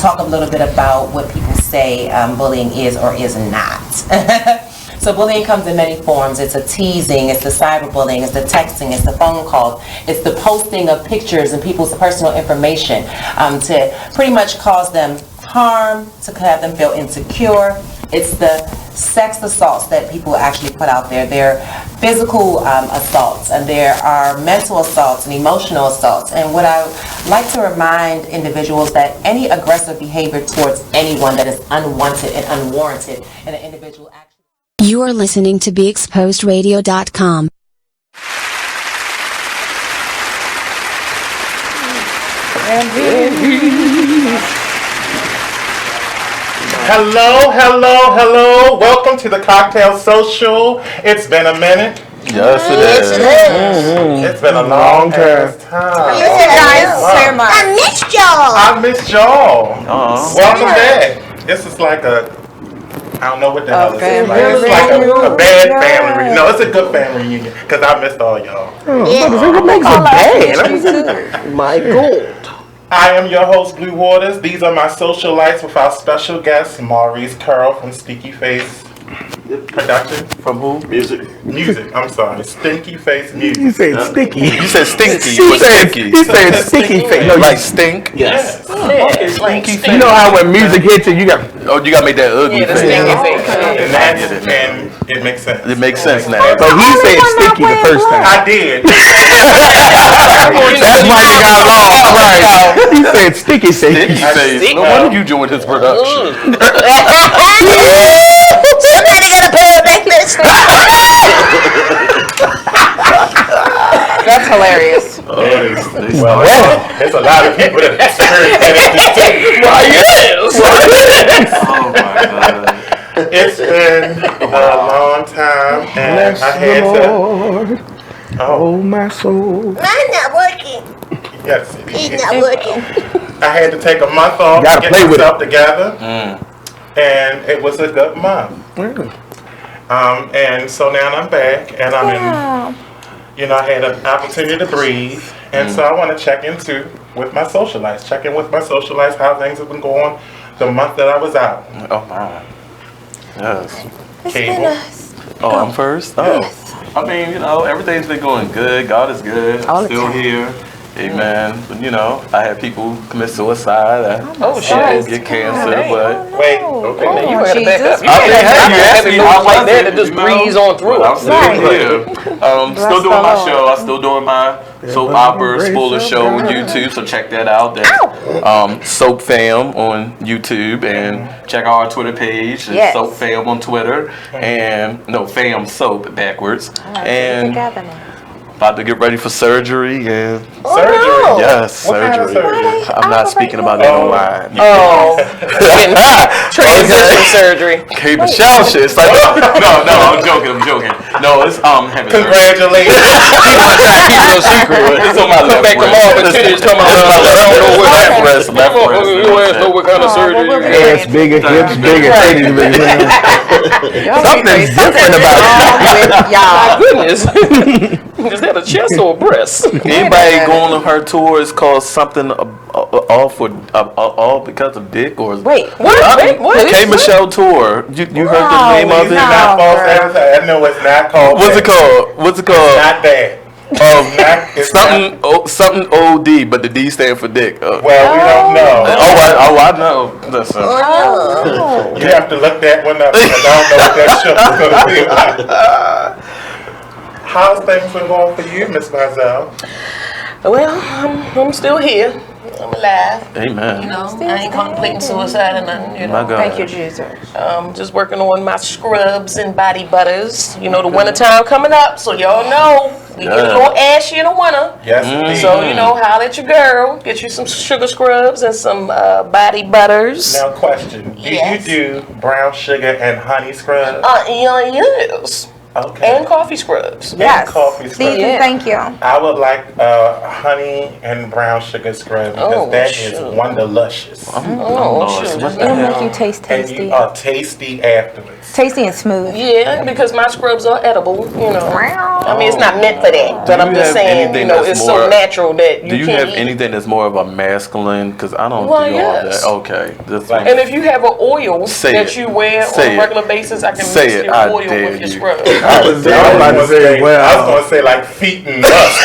talk a little bit about what people say bullying is or is not. So bullying comes in many forms. It's a teasing, it's the cyberbullying, it's the texting, it's the phone calls, it's the posting of pictures and people's personal information to pretty much cause them harm, to have them feel insecure. It's the sex assaults that people actually put out there. There are physical assaults, and there are mental assaults and emotional assaults. And what I like to remind individuals that any aggressive behavior towards anyone that is unwanted and unwarranted in an individual action. You are listening to BeExposedRadio.com. Hello. Welcome to the Cocktail Social. It's been a minute. Yes, it is. It's been a long time. I missed y'all. Welcome back. This is like I don't know what the hell this is. It's like a bad family reunion. No, it's a good family reunion because I missed all y'all. What makes it bad? My God. I am your host, Blue Waters. These are my socialites with our special guest, Maurice, Carroll from Sticky Face Production. From who? Music. I'm sorry. Stinky Face Music. You said sticky. You said stinky. He said sticky face. No, like stink. Yes. Stinky face. You know how when music hits you, you got to make that ugly Yeah, the face. stinky face. And it makes sense. It makes sense now. So he said sticky the first time. I did. That's why you got lost, right? He said sticky Stinky face. face. No wonder you joined his production. Somebody gotta pay her back this. That's hilarious. Well, there's a lot of people that experience it. Oh my God. It's been a long time, and I had to. Oh my soul. Mine's not working. Yes, He's not working. I had to take a month off to Gotta get play with myself together, and it was a good month. And so now I'm back, and I'm in. I had an opportunity to breathe, and so I want to check in with my socialites. Check in with my socialites, how things have been going the month that I was out. Oh wow. Yes. Cable. Oh, I'm first? Oh. I mean, everything's been going good. God is good. I'm still here. Amen. But, I had people commit suicide. Shit. Get cancer, but... Wait, okay. You better back up. You can't have no like that to just breeze on through. I'm still here. Still doing my show. I'm still doing my soap opera spoiler show on YouTube, so check that out. That's Soap Fam on YouTube, and check out our Twitter page. It's Soap Fam on Twitter, and Fam Soap backwards. And about to get ready for surgery and surgery. Yes, surgery. I'm not speaking about that online. Transition surgery. Cable shower shit. It's like no, I'm joking. No, it's having Congratulations. keep it a secret. It's on my left wrist. It's on my left wrist. You ass know what kind of surgery you had. Ass bigger, hips bigger, titties bigger. Something's different about you. My goodness. Is that a chest or a breast? Anybody going on her tour is called something all because of dick or Wait, what? K Michelle tour. You heard the name of it? Not false advertising. I know it's not called. What's it called? Not that. Something OD, but the D stand for dick. Well, we don't know. I know. Listen. You have to look that one up because I don't know what that shit is going to be about. How's things been going for you, Miss Mizell? Well, I'm still here. I'm alive. Amen. I ain't contemplating suicide or nothing. My God. Thank you, Jesus. Just working on my scrubs and body butters. The wintertime coming up, so y'all know we get a little ashy in the winter. Yes, indeed. So, holler at your girl. Get you some sugar scrubs and some body butters. Now, question. Yes. Do you do brown sugar and honey scrubs? Yes. Okay. And coffee scrubs. Yes. And coffee scrubs. Thank you. I would like honey and brown sugar scrub because that is wonderluscious. It'll make you taste And tasty. you are tasty afterwards. Tasty and smooth. Yeah, because my scrubs are edible, I mean, it's not meant for that, but I'm just saying, you know, it's so natural that you can't. Do you have anything that's more of a masculine? Because I don't do all that. Okay. And if you have an oil that you wear on a regular basis, I can mix your oil with your scrub. I was about to say, well, I was gonna say like feet and lust.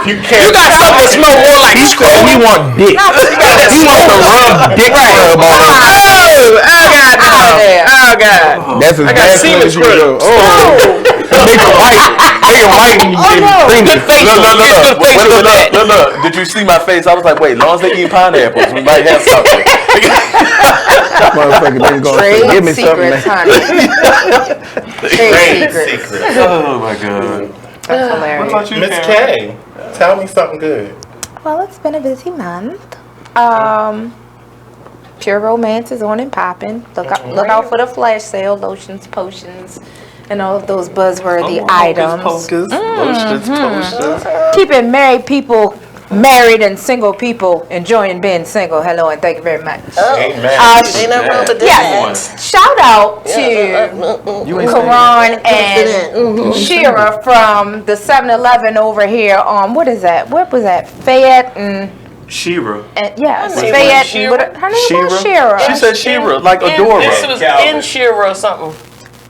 You can't. You got something that smell more like scrub. he want dick. He wants to rub dick scrub on him. Oh God! That's as I got semen scrub. Make it white. Make it white and cream it. Look. Did you see my face? I was like, wait, as long as they eat pineapples, we might have something. Motherfucker, they gonna say, give me something. Trade secrets. Oh my God. That's hilarious. What about you, Miss Karen? K, tell me something good. Well, it's been a busy month. Pure Romance is on and popping. Look out for the flash sale, lotions, potions, and all of those buzzworthy items. Lotions, potions. Keeping married people married and single people enjoying being single. Hello and thank you very much. Amen. Ain't nothing wrong with that. Yes. Shout out to Karan and Shira from the 7-Eleven over here on what is that? What was that? Fayette and Shira. yes, Her name Fayette. was Shira? Her name was Shira. She said Shira, like Adora. This was in Shira or something.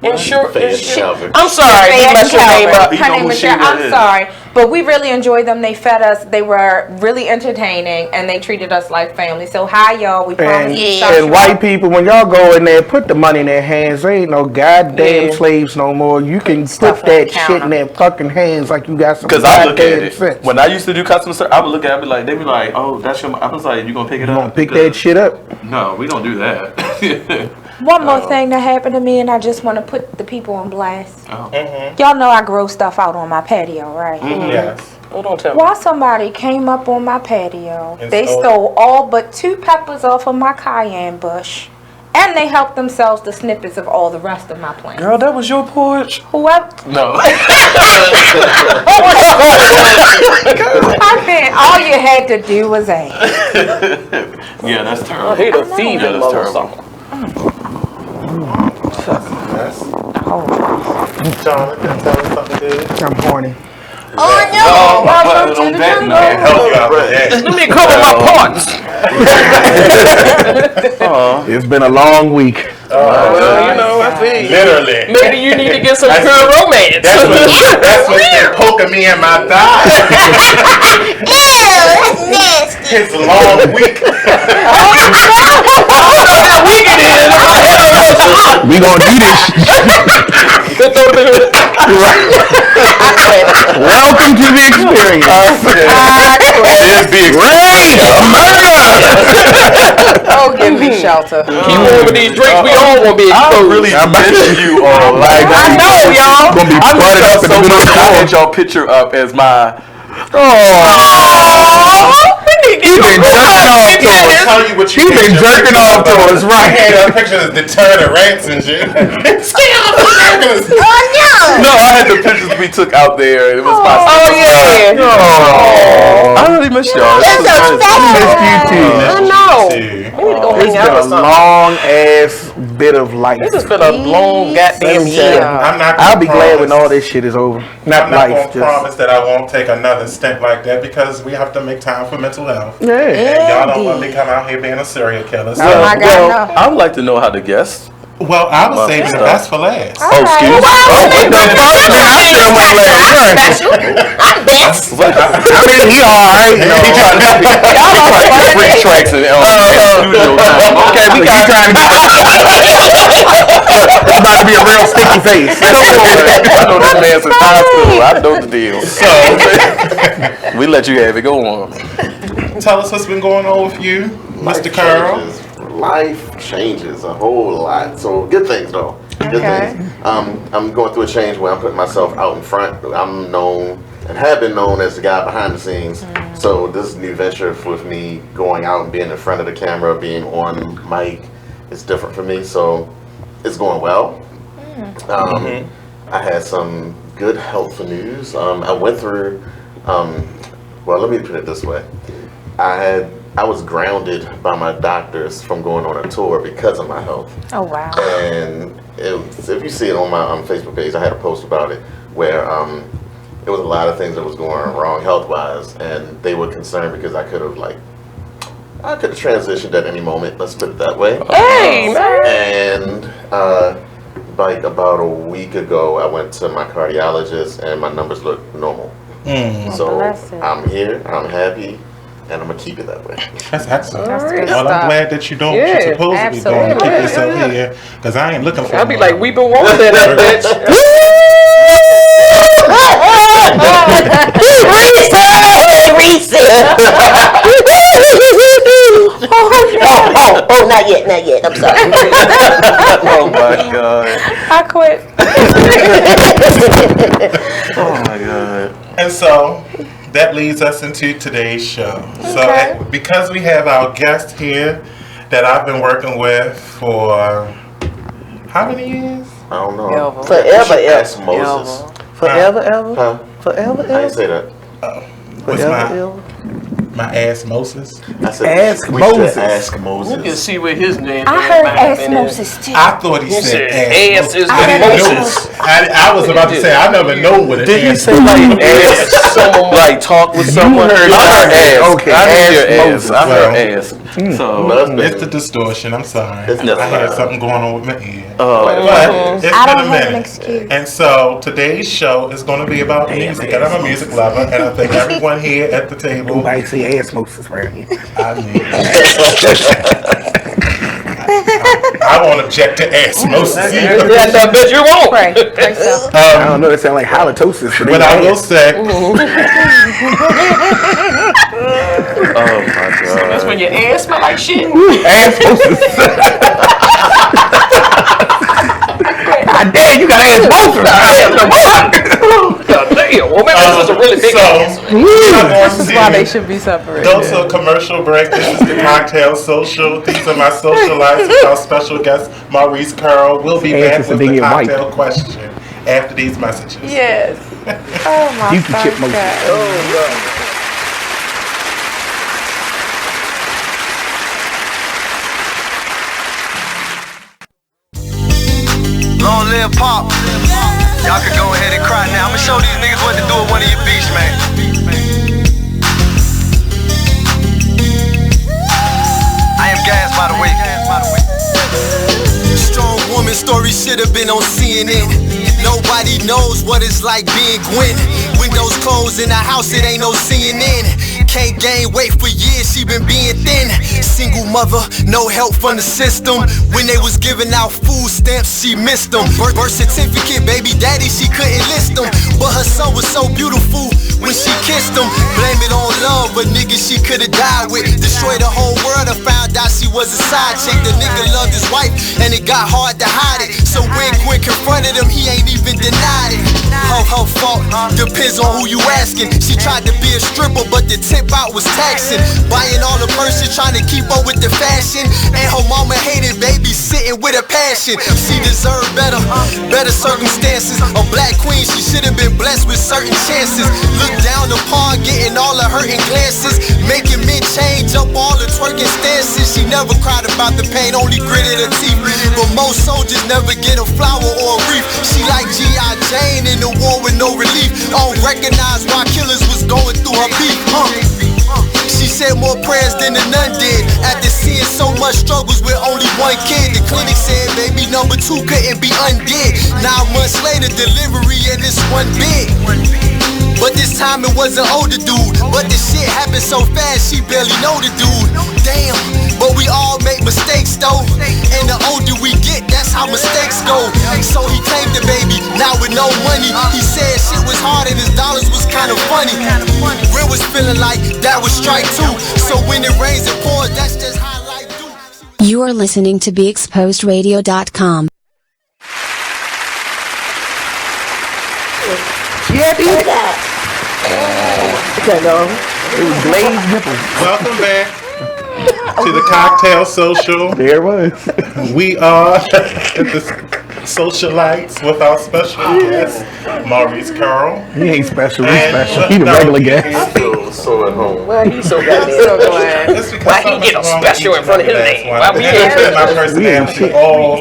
I'm sorry, Fayette messed your name up. Her name was Shira. I'm sorry, but we really enjoyed them. They fed us. They were really entertaining, and they treated us like family. So hi, y'all. We promise. And white people, when y'all go in there, put the money in their hands. There ain't no goddamn slaves no more. You can put that shit in their fucking hands like you got some. Because I look at it. When I used to do customer service, I would look at it like, they'd be like, oh, that's your. I was like, you gonna pick it up? You gonna pick that shit up? No, we don't do that. One more thing that happened to me, and I just want to put the people on blast. Oh. Y'all know I grow stuff out on my patio, right? Yes. Oh, don't tell me. While somebody came up on my patio, And they stole all but 2 peppers off of my cayenne bush, and they helped themselves to snippets of all the rest of my plants. Girl, that was your porch. Whoever, No. I mean, all you had to do was ask. Yeah, that's terrible. I hate a thief. Yeah, that's terrible. Jonathan, tell me something good. I'm horny. Oh, On that note, Help you out with that. Let me cover my parts. It's been a long week. Well, you know, I feel you. Literally. Maybe you need to get some pure romance. That's what's been poking me in my thigh. Ew, that's nasty. It's a long week. We gonna do this shit. Welcome to the experience. Oh, give me shelter. Keep on with these drinks. We all gonna be I exposed. really miss you all. Like, I know, y'all. Gonna be I butted up miss in the y'all so middle of much. the I floor. had y'all picture up as my. He been jerking off to I'll us. tell you what He you been jerking off to us, I right? had pictures of deterrent rats and shit. Stay off the burgers. No, I had the pictures we took out there. It was my. Oh, yeah. I really miss y'all. That's so special. I know. We need to go It's hang been out or a something. long ass bit of life. This has been a long goddamn year. I'm not I'll gonna be glad when promise- all this shit is over. I'm Not not life, going to just promise that I won't take another stint like that because we have to make time for mental health. yeah. And y'all don't want me to come out here being a serial killer. So, Oh my God, Well, no. I would like to know how the guests. well, I was saving the stuff. best for last. Oh, excuse me. What the fuck? Man, I should have went last. I'm best. I mean, he alright. He trying to get free tracks in studio time. Okay, we got trying to It's about to be a real sticky face. I know this man since high school. I know the deal. So we let you have it. Go on. Tell us what's been going on with you, Mr. Carroll. Life changes a whole lot. So good things though. Good things. I'm going through a change where I'm putting myself out in front. I'm known and have been known as the guy behind the scenes. So this new venture with me going out and being in front of the camera, being on mic, is different for me. So it's going well. I had some good helpful news. I went through. Well, let me put it this way. I had I was grounded by my doctors from going on a tour because of my health. Oh, wow. And if you see it on my Facebook page, I had a post about it where there was a lot of things that was going wrong health-wise, and they were concerned because I could have transitioned at any moment. Let's put it that way. Hey, man. And like about a week ago, I went to my cardiologist, and my numbers look normal. So I'm here, I'm happy, and I'm gonna keep it that way. That's excellent. That's good Well, I'm stuff. glad that you're doing what you're supposed to be doing to keep yourself here, because I ain't looking for I'll be more. like, we've been wanting that bitch. Oh, not yet. I'm sorry. Oh my God. I quit. Oh my God. And so that leads us into today's show. So because we have our guest here that I've been working with for how many years? I don't know. Forever, Ask Moses. Forever, ever. Huh? Forever, I didn't say that. What's my ass Moses? I said Ask we Moses. should ask You can Moses. see where his name I heard osmosis too. I thought he said ass. ass is I didn't know. Moses. I was about to say I never know what it Did you is. say like ass? Someone like talk with someone? heard I heard ass. ass. Okay, I didn't hear ass ass. I heard ass. So It's the distortion. I'm sorry. It's I had fine. something going on with my ear. Like, But it's I been don't a have an minute. excuse. And so today's show is going to be about music. And I'm a music lover. And I think everyone here at the table, Nobody say ass Moses around here. I mean, I won't object to osmosis either. Yes, I bet you won't. Pray so. I don't know. It sounds like halitosis. But I will say, oh my God. That's when your ass smell like shit. ass Moses. God damn, you got ass Moses. God damn. Well, maybe this was a really big ass. This is why they should be separated. Go to a commercial break. This is the Cocktail Social. These are my socialites with our special guest, Maurice Carroll. We'll be back with the cocktail question after these messages. Yes. Oh my You can chip Moses. God. Long live Pop. Y'all can go ahead and cry now. I'ma show these niggas what to do at one of your beats, man. I am Gas, by the way. Strong woman story should have been on CNN. Nobody knows what it's like being Gwen. Windows closed in the house, it ain't no CNN. Can't gain weight for years, she been being thin. Single mother, no help from the system. When they was giving out food stamps, she missed them. Birth certificate, baby daddy, she couldn't list them. But her son was so beautiful when she kissed him. Blame it on love, but nigga she could've died with. Destroyed the whole world and found out she was a side chick. The nigga loved his wife and it got hard to hide it. So when Gwen confronted him, he ain't even denied it. Her fault, depends on who you asking. She tried to be a stripper, but the tip out was taxing. Buying all the purses, trying to keep up with the fashion. And her mama hated baby sitting with a passion. She deserved better circumstances. A black queen, she should've been blessed with certain chances. Look down upon, getting all the hurting glances. Making men change up all the twerking stances. She never cried about the pain, only gritted her teeth. But most soldiers never get a flower or a wreath. She like G.I. Jane in the war with no relief. Don't recognize why killers was going through her beef. She said more prayers than the nun did. After seeing so much struggles with only one kid, the clinic said baby number 2 couldn't be undid. 9 months later, delivery and it's one big. But this time it was an older dude. But the shit happened so fast, she barely know the dude. Damn, but we all make mistakes though. And the older we get, that's how mistakes go. So he claimed the baby, now with no money. He said shit was hard and his dollars was kinda funny. Gwen was feeling like that was strike 2. So when it rains and pours, that's just how life do. You are listening to BeExposedRadio.com. Yeah, do that. It was glazed nipples. Welcome back to the Cocktail Social. There it was. We are the Socialites with our special guest, Maurice Carroll. He ain't special. He's And- special. He the no, regular he guy. is- feel so at home. Why he so goddamn So glad. It's because Why he something's get a wrong special with in front of each his and name? every Why last we one. And here? my personality, all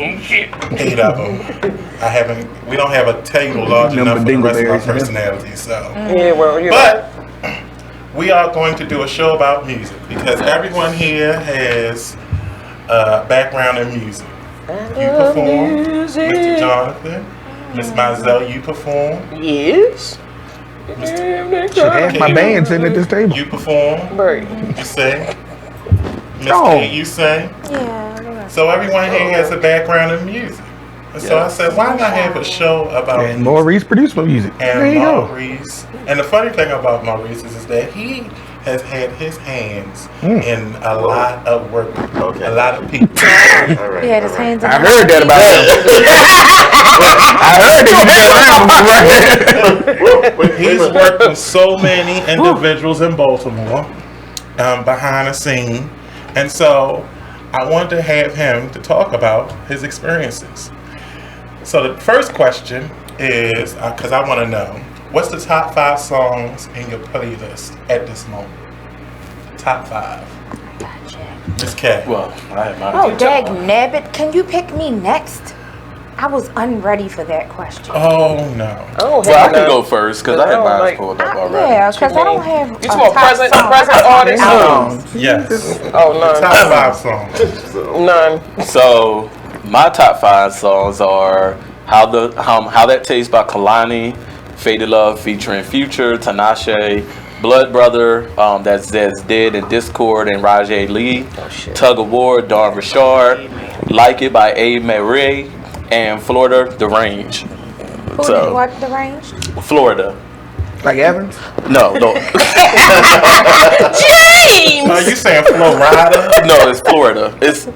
8 of them. We don't have a table large enough for the rest of my personality, so. Yeah, well, you know. But we are going to do a show about music because everyone here has a background in music. You perform, Mr. Jonathan. Miss Mizell, you perform. Yes. Half my band's in at this table. You perform. Right. You sing. Miss Oh. Kate, you sing. Yeah. So everyone here has a background in music. And so I said, why not have a show about And music? Maurice produced my music. There And you go. Maurice. And the funny thing about Maurice is that he has had his hands in a lot of work. Okay. A lot of people. All right. He had his hands in I heard that about him. I heard that He's worked with so many individuals in Baltimore behind the scene. And so I wanted to have him to talk about his experiences. So the first question is, because I want to know, what's the top 5 songs in your playlist at this moment? Top 5. Miss K. Well, I have mine. Oh, dag nabbit. Can you pick me next? I was unready for that question. Oh, no. Oh, Well, I can go first because I have mine pulled up already. Yeah, because I don't have You talking about present artists? Yes. Oh, none. Top 5 songs. None. So my top 5 songs are How That Tastes by Kalani, Faded Love featuring Future, Tinashe, Blood Brother, that's Dead and Discord and Rajay Lee, Tug of War, Dawn Richard, Like It by A. Marie, and Florida, The Range. What, The Range? Florida. Like Evans? No. James! Are you saying Florida? No, it's Florida. It's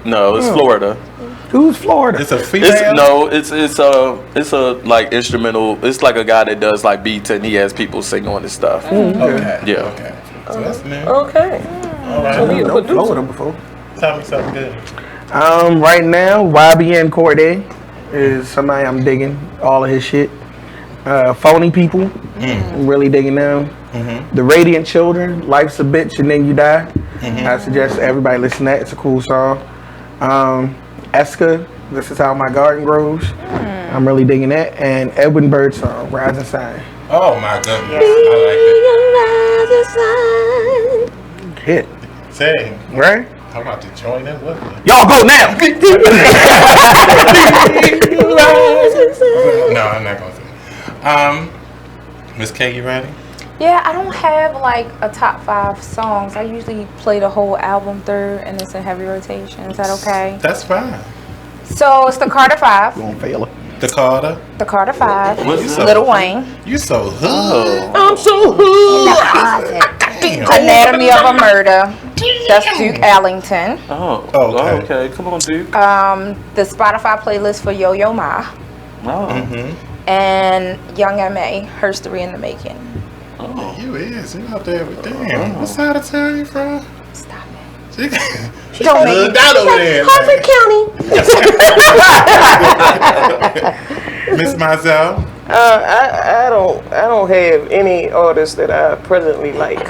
Florida. Who's Florida? It's a female? It's a like instrumental. It's like a guy that does like beats and he has people sing on his stuff. Okay. Yeah. Okay. So that's new. Okay. All right. So we No Florida before. Tell me something good. Right now, YBN Corday is somebody I'm digging all of his shit. Phony People, I'm really digging them. The Radiant Children, Life's a Bitch and Then You Die. I suggest everybody listen to that. It's a cool song. Eska, This Is How My Garden Grows. I'm really digging that. And Edwin Bird's song, Rising Sign. Oh my goodness. I like it. Hit. Say, Right? I'm about to join in with you. Y'all go now! No, I'm not going to. Miss K, you ready? Yeah, I don't have like a top 5 songs. I usually play the whole album through and it's in heavy rotation. Is that okay? That's fine. So it's the Carter 5. Won't fail her. Dakota, The Carter 5. What's up? Little Wayne. you so hood. I'm so hood. Damn. Anatomy of a Murder. That's Duke Ellington. Okay. Okay. Come on, Duke. The Spotify playlist for Yo Yo Ma. And Young M.A. Herstory in the Making. You is. You out there with damn. What side of town you from? Stop it. She Don't make hood out over there. Harford County. Miss Mizell. I don't have any artists that I presently like.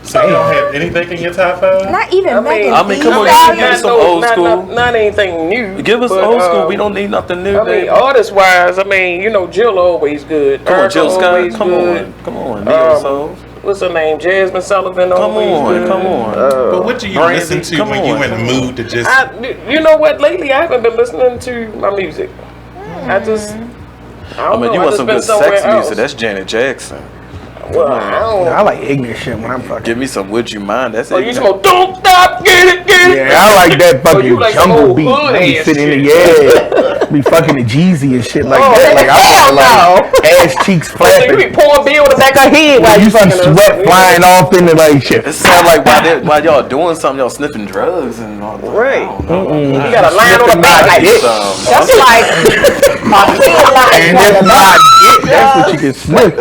So you don't have anything in your top 5? Not even Megan I mean, Thee come on, Stallion. give us some old school. Not anything new. Give us but, old school. We don't need nothing new. I mean, artist wise, I mean, Jill always good. Come on, Erica Jill Scott. always Come good. on. Come on. Neo Soul. What's her name? Jasmine Sullivan Come always on. good. Come on. But what do you Brandy, listen to come when you on, in the come mood to just... You know what? Lately, I haven't been listening to my music. I just... I mean, you want some good sex music? That's Janet Jackson. Well, I don't... I like ignorant shit when I'm fucking. Give me some Would You Mind? That's Oh, it. you just go, don't stop, get it. Yeah, I like that fucking you like jungle old beat. hood I be ass sitting in the shit. be fucking the Jeezy and shit like Oh, that. Like I'm like ass cheeks So you be flapping. pouring beer on the back of her head while You you see fucking her. sweat flying off into like shit. It sounds like while y'all doing something, y'all sniffing drugs and all that. Right. I don't know. You got a line on the back like this. That's like my kid And that's not it. That's what you can sniff.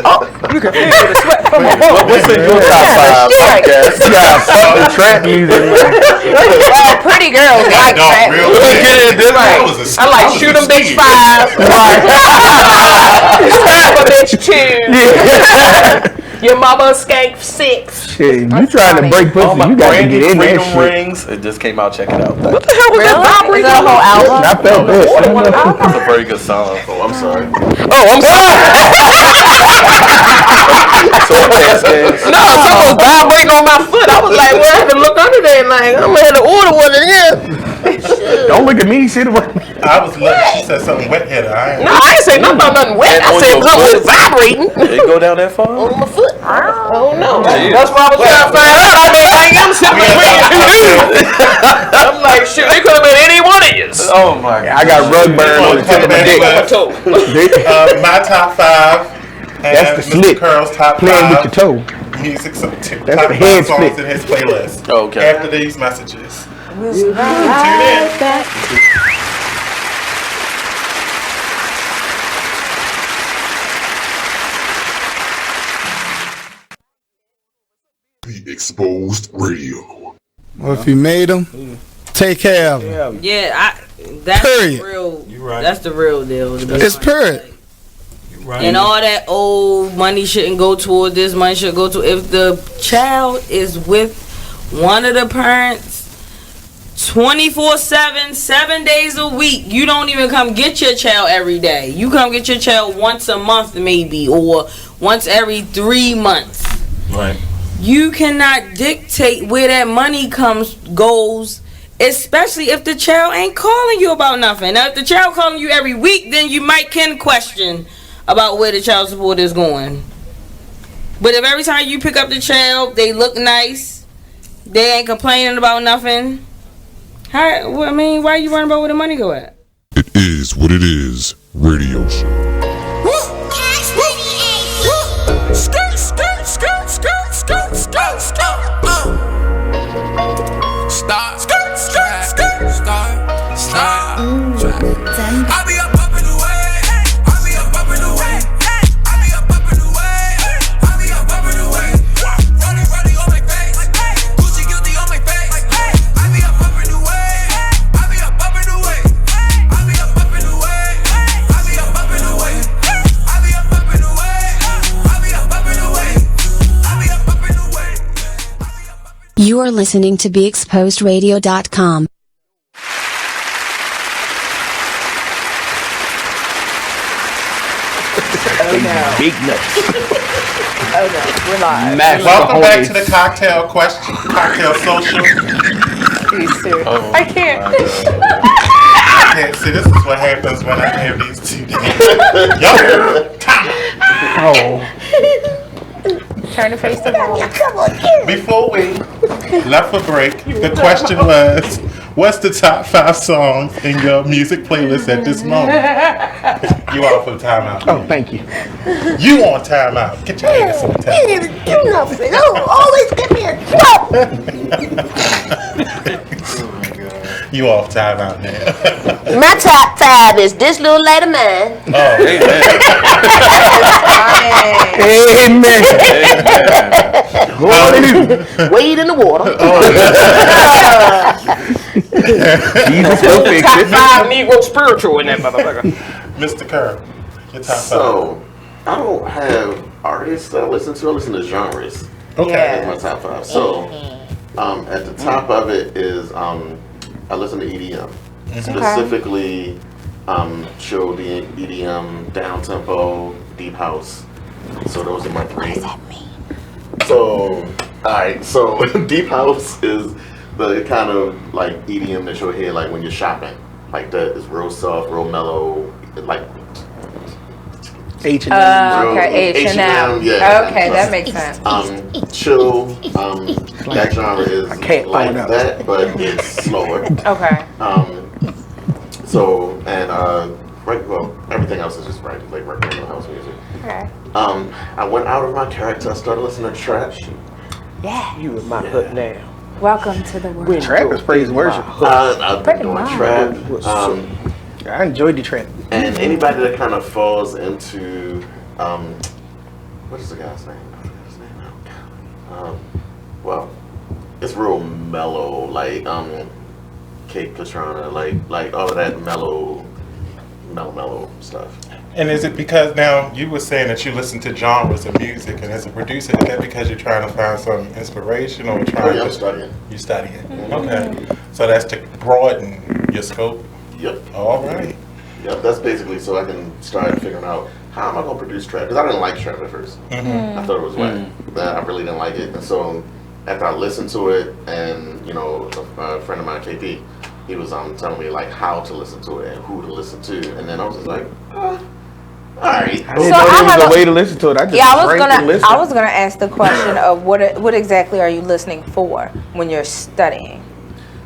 You can feel the sweat from her. What's in your top 5? shit. Podcast? Yeah, fucking trap music. Well, pretty girls like No, that. real Yeah, quick. right. I like shoot 'em bitch 5. Stab a bitch 2. Your mama skank 6. Shit, you trying to break pussy, you got to get in that Freedom shit. Rings. It just came out. Check it out. What the hell was that? Is that a whole album? I felt that. It's a very good song. Oh, I'm sorry. Oh, I'm sorry. No, someone was vibrating on my foot. I was like, well, I had to look under there. Like, I'm gonna have to order one of them. Don't look at me, shit. I was looking. She said something wet hit her. No, I ain't say nothing about nothing wet. I said something was vibrating. It go down that far? On my foot. I don't know. Yeah. That's why I was trying to find out. I mean, I am sitting between you. I'm like, shit, they could have been any one of you. Oh my God. I got rug burn on the tip of my dick. My top 5. And That's the Mr. slip. Curl's top 5. Playing with your toe. Music, top the 5 head songs split. in his playlist. Okay. After these messages. Tune in. The Exposed Radio. Well, if you made them, take care of them. Yeah, that's Period. the real. You right. That's the real deal. It's period. Right. And all that old money shouldn't go toward this, money should go to if the child is with one of the parents 24/7, 7 days a week. You don't even come get your child every day. You come get your child once a month maybe, or once every 3 months. Right. You cannot dictate where that money goes, especially if the child ain't calling you about nothing. Now, if the child calling you every week, then you can question about where the child support is going. But if every time you pick up the child, they look nice, they ain't complaining about nothing, why are you worrying about where the money go at? It is what it is. Radio show. Skirt, skirt, skirt, skirt, skirt, skirt, skirt. Stop, skirt, skirt, skirt, stop, stop. I be up in the way. I be up in the way. I be up in the way. I be up in the way. Running on my face. Gucci guilty on my face. I be up in the way. I be up in the way. I be up in the way. I be up in the way. I be up in the way. I be up in the way. I be up in the way. You are listening to BeExposedRadio.com. Big nuts. Oh no, we're live. Welcome back to the Cocktail Social. I can't. Okay, see, this is what happens when I have these two days. Oh. Turn to face the wall. Before we left for break, the question was, what's the top 5 songs in your music playlist at this moment? You out for the timeout. Oh, thank you. You on timeout. Get your ass on timeout. You never do nothing. Oh, always give me a trouble. You off timeout now. My top 5 is this little lady mine. Oh, Amen. Wade in the water. Jesus will fix Top it. 5 Negro spiritual in that motherfucker. Mr. Carroll, your top 5. So, I don't have artists that I listen to. I listen to genres. Okay. That's my top 5. So, at the top of it is I listen to EDM. Specifically, chill EDM, down tempo, deep house. So those are my 3. What does that mean? So, alright, so deep house is the kind of like EDM that you'll hear like when you're shopping. Like that is real soft, real mellow, like H&M. Okay, H&M. Yeah. Okay, that makes sense. Chill, that genre is like that, but it's slower. Okay. So, and everything else is just like regular house music. Okay. I went out of my character. I started listening to trap. Yeah. You in my hood now. Welcome to the world. Trap is praise and worship. I've been doing trap. I enjoyed the trap. And anybody that kind of falls into, what is the guy's name? I forgot his name now. Well, it's real mellow, like Kate Katrina, like all of that mellow stuff. And is it because now you were saying that you listen to genres of music, and as a producer, is that because you're trying to find some inspiration or trying I'm to studying. You're studying. Okay. So that's to broaden your scope. Yep. All right. Yep. That's basically so I can start figuring out how am I gonna produce trap, because I didn't like trap at first. I thought it was whack. That I really didn't like it, and so after I listened to it, and you know, a friend of mine, KP, he was telling me like how to listen to it and who to listen to, and then I was just like, all right. I didn't know there was a way to listen to it. I just I was gonna ask the question of what exactly are you listening for when you're studying?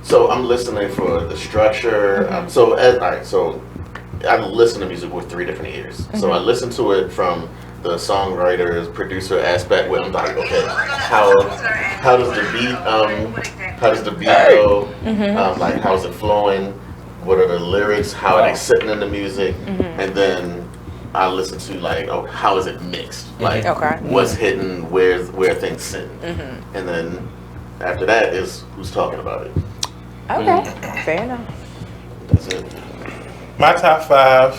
So I'm listening for the structure. So I listen to music with 3 different ears. So I listen to it from the songwriter's producer aspect, where I'm like, okay, how does the beat go? Like how's it flowing? What are the lyrics? How are they sitting in the music? And then I listen to like, oh, how is it mixed? Like what's hitting, where things sitting, and then after that is who's talking about it. Okay, fair enough. That's it. My top 5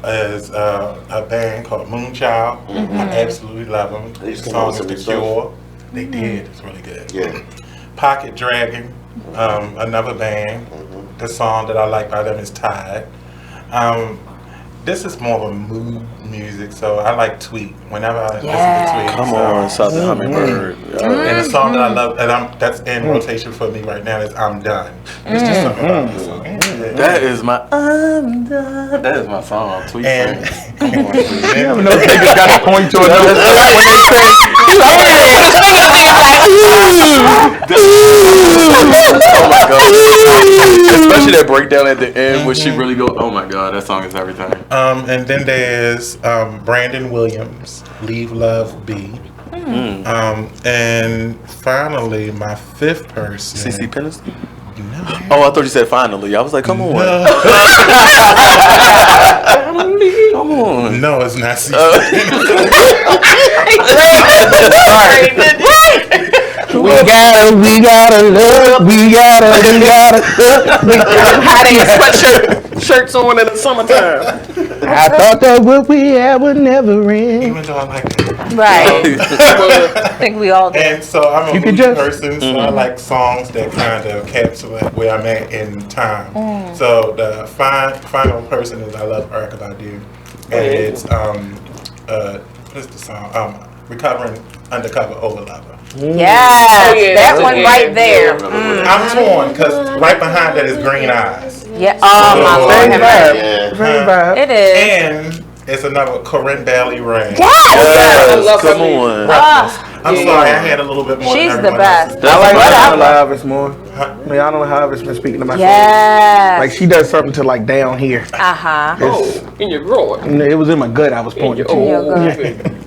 is a band called Moonchild. I absolutely love them. The song is The Cure. They did. It's really good. Yeah. Pocket Dragon, another band. The song that I like by them is Tide. This is more of a mood music, so I like Tweet. Whenever I listen to Tweet. Come on, Southern Hummingbird. And the song that I love, and that's in rotation for me right now, is I'm Done. It's just something about this song. That is my I'm Done. That is my song. Tweet. And Come on, Tweet. You never know if they just got to point to another spot when they say, oh my god. Especially that breakdown at the end where she really go, oh my god, that song is everything. And then there's Brandon Williams, Leave Love Be. And finally, my 5th person. CC Peniston? No. Oh, I thought you said finally. I was like, come on. Come on. No, it's not CC we gotta love, we gotta. Hiding your sweatshirt, shirts on in the summertime. I thought that what we had would never end. Even though I like that. Right. I think we all do. And so I'm a mood person, so I like songs that kind of encapsulate where I'm at in time. So the final person is I Love Erykah Badu. And it's, what's the song? Recovering Undercover Overlover. Yes, that one right there. I'm torn because right behind that is Green Eyes. Yeah. Oh my Lord. Same vibe. It is. And it's another Corinne Bailey Rae. Yes, come on. I'm sorry, I had a little bit more. She's than the everyone best. else. I like Rihanna Live more. Rihanna Live has been speaking to my soul. Yes. Like she does something to like down here. In your groin. It was in my gut I was pointing to.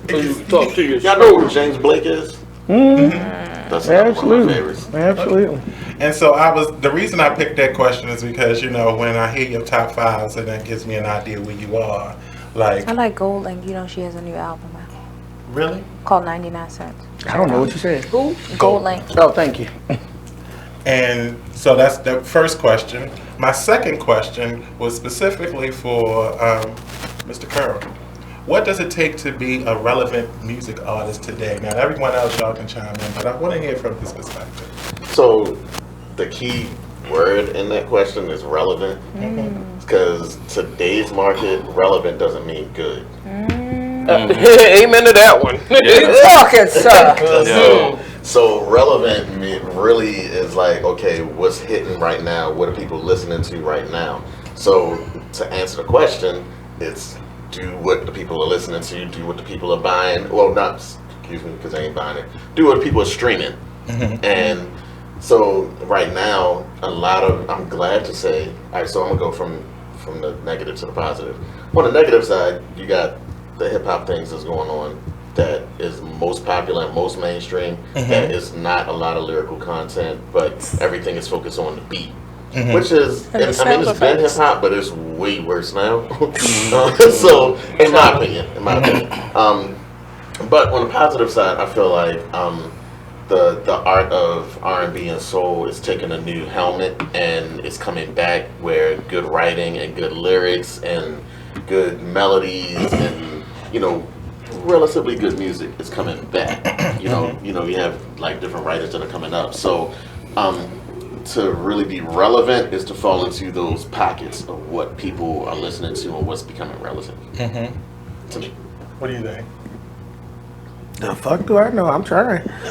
So you talk to your Y'all know who James Blake is? That's one of my favorites. Absolutely. And so the reason I picked that question is because, you know, when I hear your top 5s, and that gives me an idea where you are. Like, I like Gold Link. You know she has a new album out. Really? Called 99 Cents. I don't know what you said. Who? Gold Link. Oh, thank you. And so that's the first question. My second question was specifically for Mr. Carroll. What does it take to be a relevant music artist today? Now, everyone else, y'all can chime in, but I want to hear from his perspective. So, the key word in that question is relevant, because today's market, relevant doesn't mean good. Amen to that one. Talking, sir. So relevant really is like, okay, what's hitting right now? What are people listening to right now? So to answer the question, it's do what the people are listening to, do what the people are buying. Well, not, excuse me, because I ain't buying it. Do what people are streaming. And so right now, I'm glad to say, all right, so I'm gonna go from the negative to the positive. On the negative side, you got the hip hop things that's going on that is most popular and most mainstream. That is not a lot of lyrical content, but everything is focused on the beat. Which is, I mean, it's been hip hop, but it's way worse now. So, in my opinion. But on the positive side, I feel like the art of R&B and soul is taking a new helmet and it's coming back where good writing and good lyrics and good melodies and relatively good music is coming back. You have like different writers that are coming up. So to really be relevant is to fall into those pockets of what people are listening to and what's becoming relevant. To me. What do you think? The fuck do I know? I'm trying. Fuck,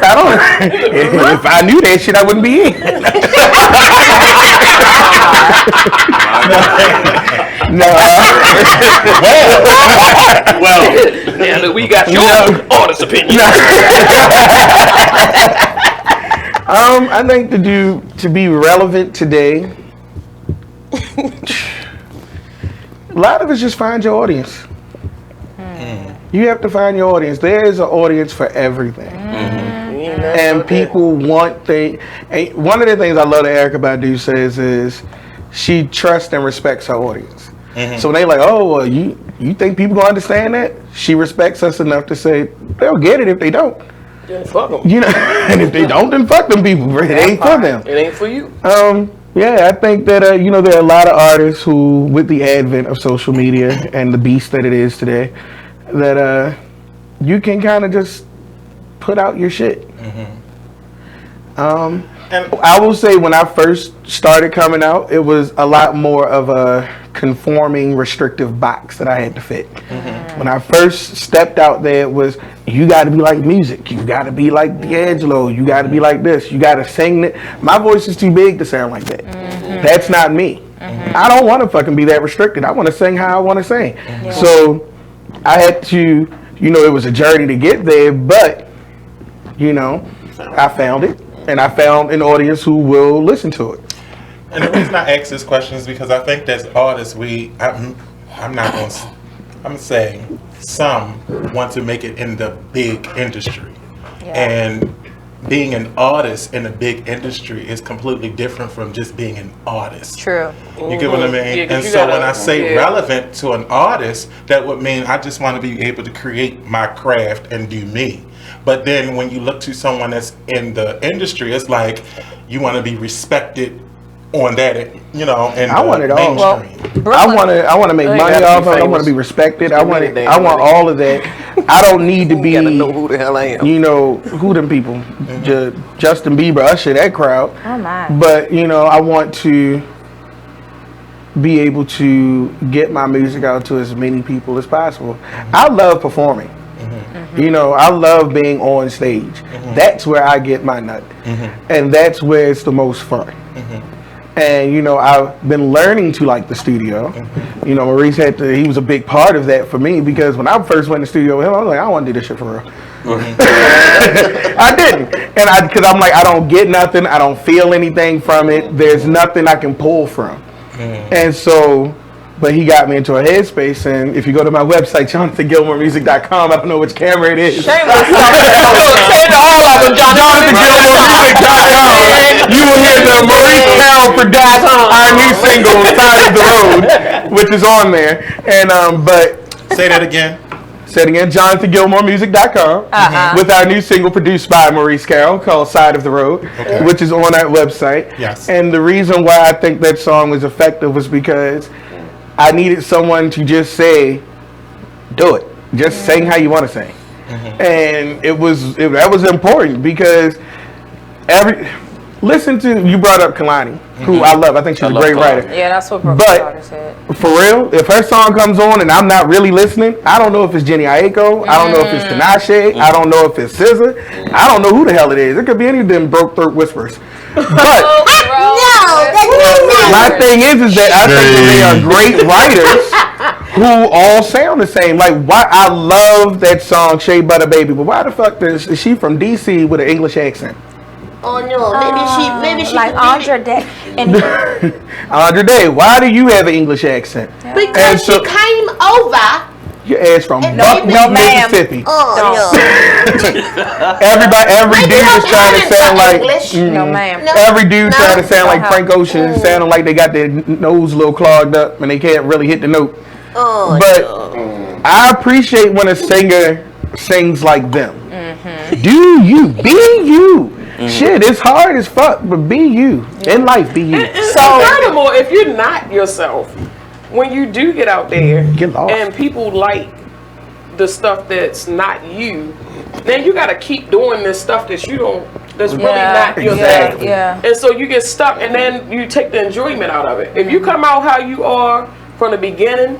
I don't. If I knew that shit, I wouldn't be in. No. Well, now that we got your honest opinion. I think to be relevant today, a lot of it's just find your audience. You have to find your audience. There is an audience for everything. And people want things. One of the things I love that Erykah Badu says is she trusts and respects her audience. So when they like, oh, well, you think people gonna understand that? She respects us enough to say they'll get it if they don't. Then fuck them. And if they don't, then fuck them people. It ain't for them. It ain't for you. Yeah, I think that there are a lot of artists who, with the advent of social media and the beast that it is today, that you can kind of just put out your shit. And I will say when I first started coming out, it was a lot more of a conforming, restrictive box that I had to fit. When I first stepped out there, it was, you got to be like music. You got to be like D'Angelo. You got to be like this. You got to sing it. My voice is too big to sound like that. That's not me. I don't want to fucking be that restricted. I want to sing how I want to sing. So I had to, it was a journey to get there, but, I found it. And I found an audience who will listen to it. And the reason I ask this question is because I think as artists, I'm saying some want to make it in the big industry. And being an artist in a big industry is completely different from just being an artist. True. You get what I mean? Yeah, and so when I say relevant to an artist, that would mean I just want to be able to create my craft and do me. But then when you look to someone that's in the industry, it's like you want to be respected on that, and I want it all. mainstream. I want to make money off of it. I want to be respected. I want all of that. I don't need to be. Gotta know who the hell I am. Who them people? Justin Bieber, Usher, that crowd. Oh my. But I want to be able to get my music out to as many people as possible. I love performing. I love being on stage. That's where I get my nut. And that's where it's the most fun. And I've been learning to like the studio. Maurice he was a big part of that for me, because when I first went to the studio with him, I was like, I don't want to do this shit for real. I didn't. And because I'm like, I don't get nothing, I don't feel anything from it, there's nothing I can pull from. And so, but he got me into a headspace, and if you go to my website, JonathanGilmoreMusic.com, I don't know which camera it is. Shameless. Say to all of them, JonathanGilmoreMusic.com. You will hear the Maurice Carroll produced our new single, Side of the Road, which is on there. And but say that again. Say it again, JonathanGilmoreMusic.com, with our new single produced by Maurice Carroll called Side of the Road, which is on our website. Yes. And the reason why I think that song was effective was because I needed someone to just say, do it. Just sing how you want to sing. And that was important, because you brought up Kalani, who I love. I think she's a great writer. Yeah, that's what Brooke said. For real, if her song comes on and I'm not really listening, I don't know if it's Jenny Aiko, I don't know if it's Tinashe, I don't know if it's SZA, I don't know who the hell it is. It could be any of them broke throat whispers. But my thing is that I think that they are great writers who all sound the same. Like, why I love that song Shea Butter Baby, but why the fuck is she from DC with an English accent? Oh no, maybe she like Andre Day. Andre Day, why do you have an English accent? Because she came over. Your ass from Buckmeat, Mississippi. Oh no. Every dude is trying to sound like no ma'am. Every dude trying to sound like Frank Ocean, sounding like they got their nose a little clogged up and they can't really hit the note. But I appreciate when a singer sings like them. Do you, be you. Shit, it's hard as fuck, but be you. In life, be you. So furthermore, if you're not yourself, when you do get out there get lost. And people like the stuff that's not you, then you gotta keep doing this stuff that's really not yourself. Yeah. And so you get stuck, and then you take the enjoyment out of it. If you come out how you are from the beginning,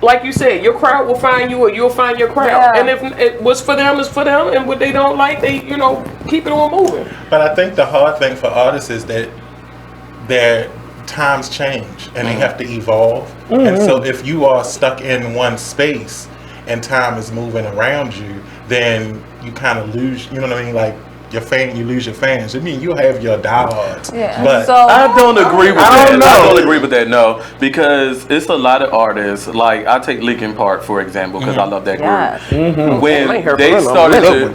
like you said, your crowd will find you, or you'll find your crowd. Yeah. And if what's for them is for them, and what they don't like, they keep it on moving. But I think the hard thing for artists is that their times change and they have to evolve. And so if you are stuck in one space and time is moving around you, then you kind of lose. You know what I mean? Like. You lose your fans. I mean, you have your diehards. Yeah. But So I don't agree with that. don't know. I don't agree with that, no. Because it's a lot of artists, like I take Liggins Part, for example, because I love that group. When they started to,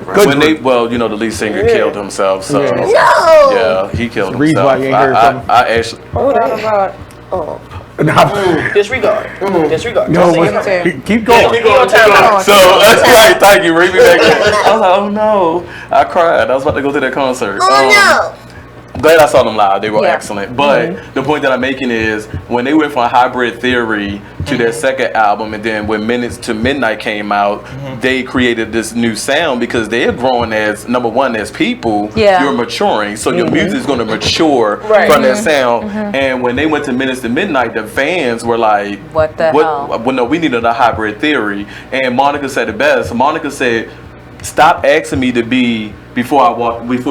the lead singer killed himself, so yeah, he killed himself. Why you ain't heard from him. I actually. Disregard. Disregard. No, keep going. So, thank you. Bring me back in. I was like, oh no. I cried. I was about to go to that concert. Glad I saw them live. They were excellent. But the point that I'm making is when they went from Hybrid Theory to their second album, and then when Minutes to Midnight came out, they created this new sound because they are growing as, number one, as people. Yeah. You're maturing. So your music is going to mature from that sound. And when they went to Minutes to Midnight, the fans were like, what the hell? Well, no, we needed a Hybrid Theory. And Monica said it best. Monica said, stop asking me to be before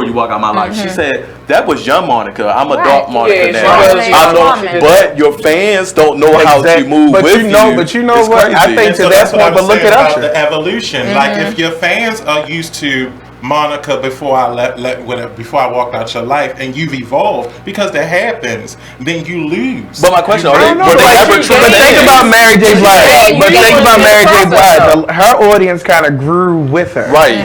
you walk out my life. She said that was young Monica. I'm a dark Monica now. But your fans don't know how to move with you. But you know what? I think to that point, but look at Usher. The evolution. Like if your fans are used to Monica before I walked out your life, and you've evolved, because that happens, then you lose. But my question, think about Mary J. Blige. But think about Mary J. Blige. Her audience kind of grew with her. Right.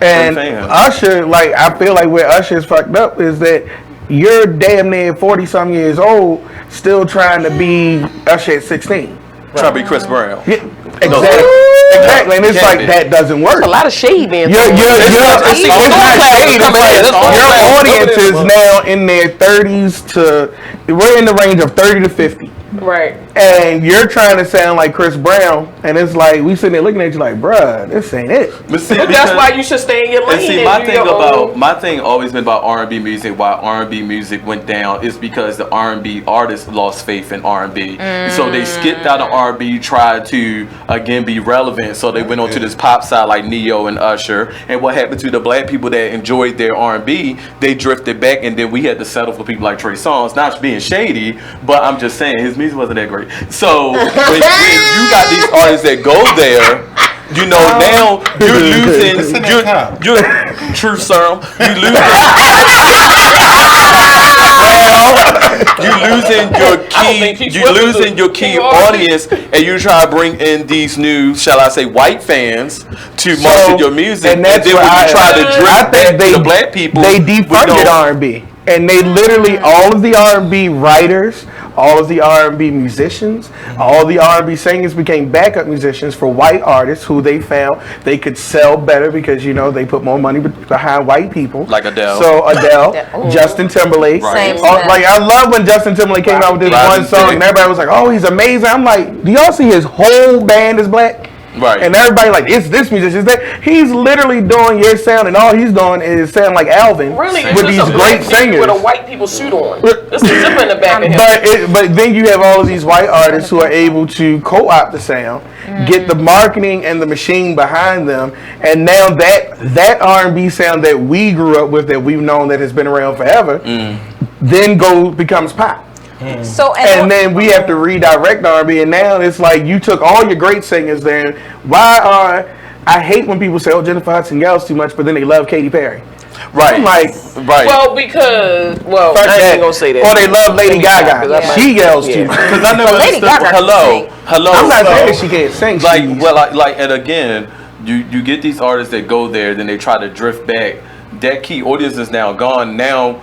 And Usher, like, I feel like where Usher's fucked up is that you're damn near 40-some years old, still trying to be Usher at 16. Trying to be Chris Brown. Yeah, exactly. And it's like that doesn't work. There's a lot of shade being Your audience is now in their 30s to, we're in the range of 30 to 50. Right. And you're trying to sound like Chris Brown, and it's like, we sitting there looking at you like, bruh, this ain't it. But that's why you should stay in your lane. And see, my thing always been about R&B music, why R&B music went down, is because the R&B artists lost faith in R&B. So they skipped out of R&B, tried to, again, be relevant. So they went on to this pop side like Neo and Usher. And what happened to the black people that enjoyed their R&B, they drifted back, and then we had to settle for people like Trey Songz. Not being shady, but I'm just saying, his music wasn't that great. So when you got these artists that go there, you know, now you're losing. You're true, sir. You're losing your key audience, and you try to bring in these new, shall I say, white fans to market your music, and then when you try to drift back to the black people, they defunded R&B. And they literally, all of the R&B writers, all of the R&B musicians, all the R&B singers became backup musicians for white artists who they found they could sell better because, you know, they put more money behind white people. Like Adele. So Adele, Justin Timberlake. Right. Like, I love when Justin Timberlake came out with this one song and everybody was like, oh, he's amazing. I'm like, do y'all see his whole band is black? Right. And everybody like, it's this musician, it's that. He's literally doing your sound, and all he's doing is sound like Alvin with these great singers. With a white people suit on. There's a zipper in the back of him. But then you have all of these white artists who are able to co-opt the sound, get the marketing and the machine behind them, and now that R&B sound that we grew up with, that we've known, that has been around forever, then becomes pop. So and then we have to redirect R&B, and now it's like you took all your great singers there. I hate when people say, "Oh, Jennifer Hudson yells too much," but then they love Katy Perry. Right. I'm like, right. Well, because I ain't gonna say that. Or they love Lady Gaga. She yells too much. Because I never understood. Hello. I'm not saying she can't sing. And again, you get these artists that go there, then they try to drift back. That key audience is now gone. Now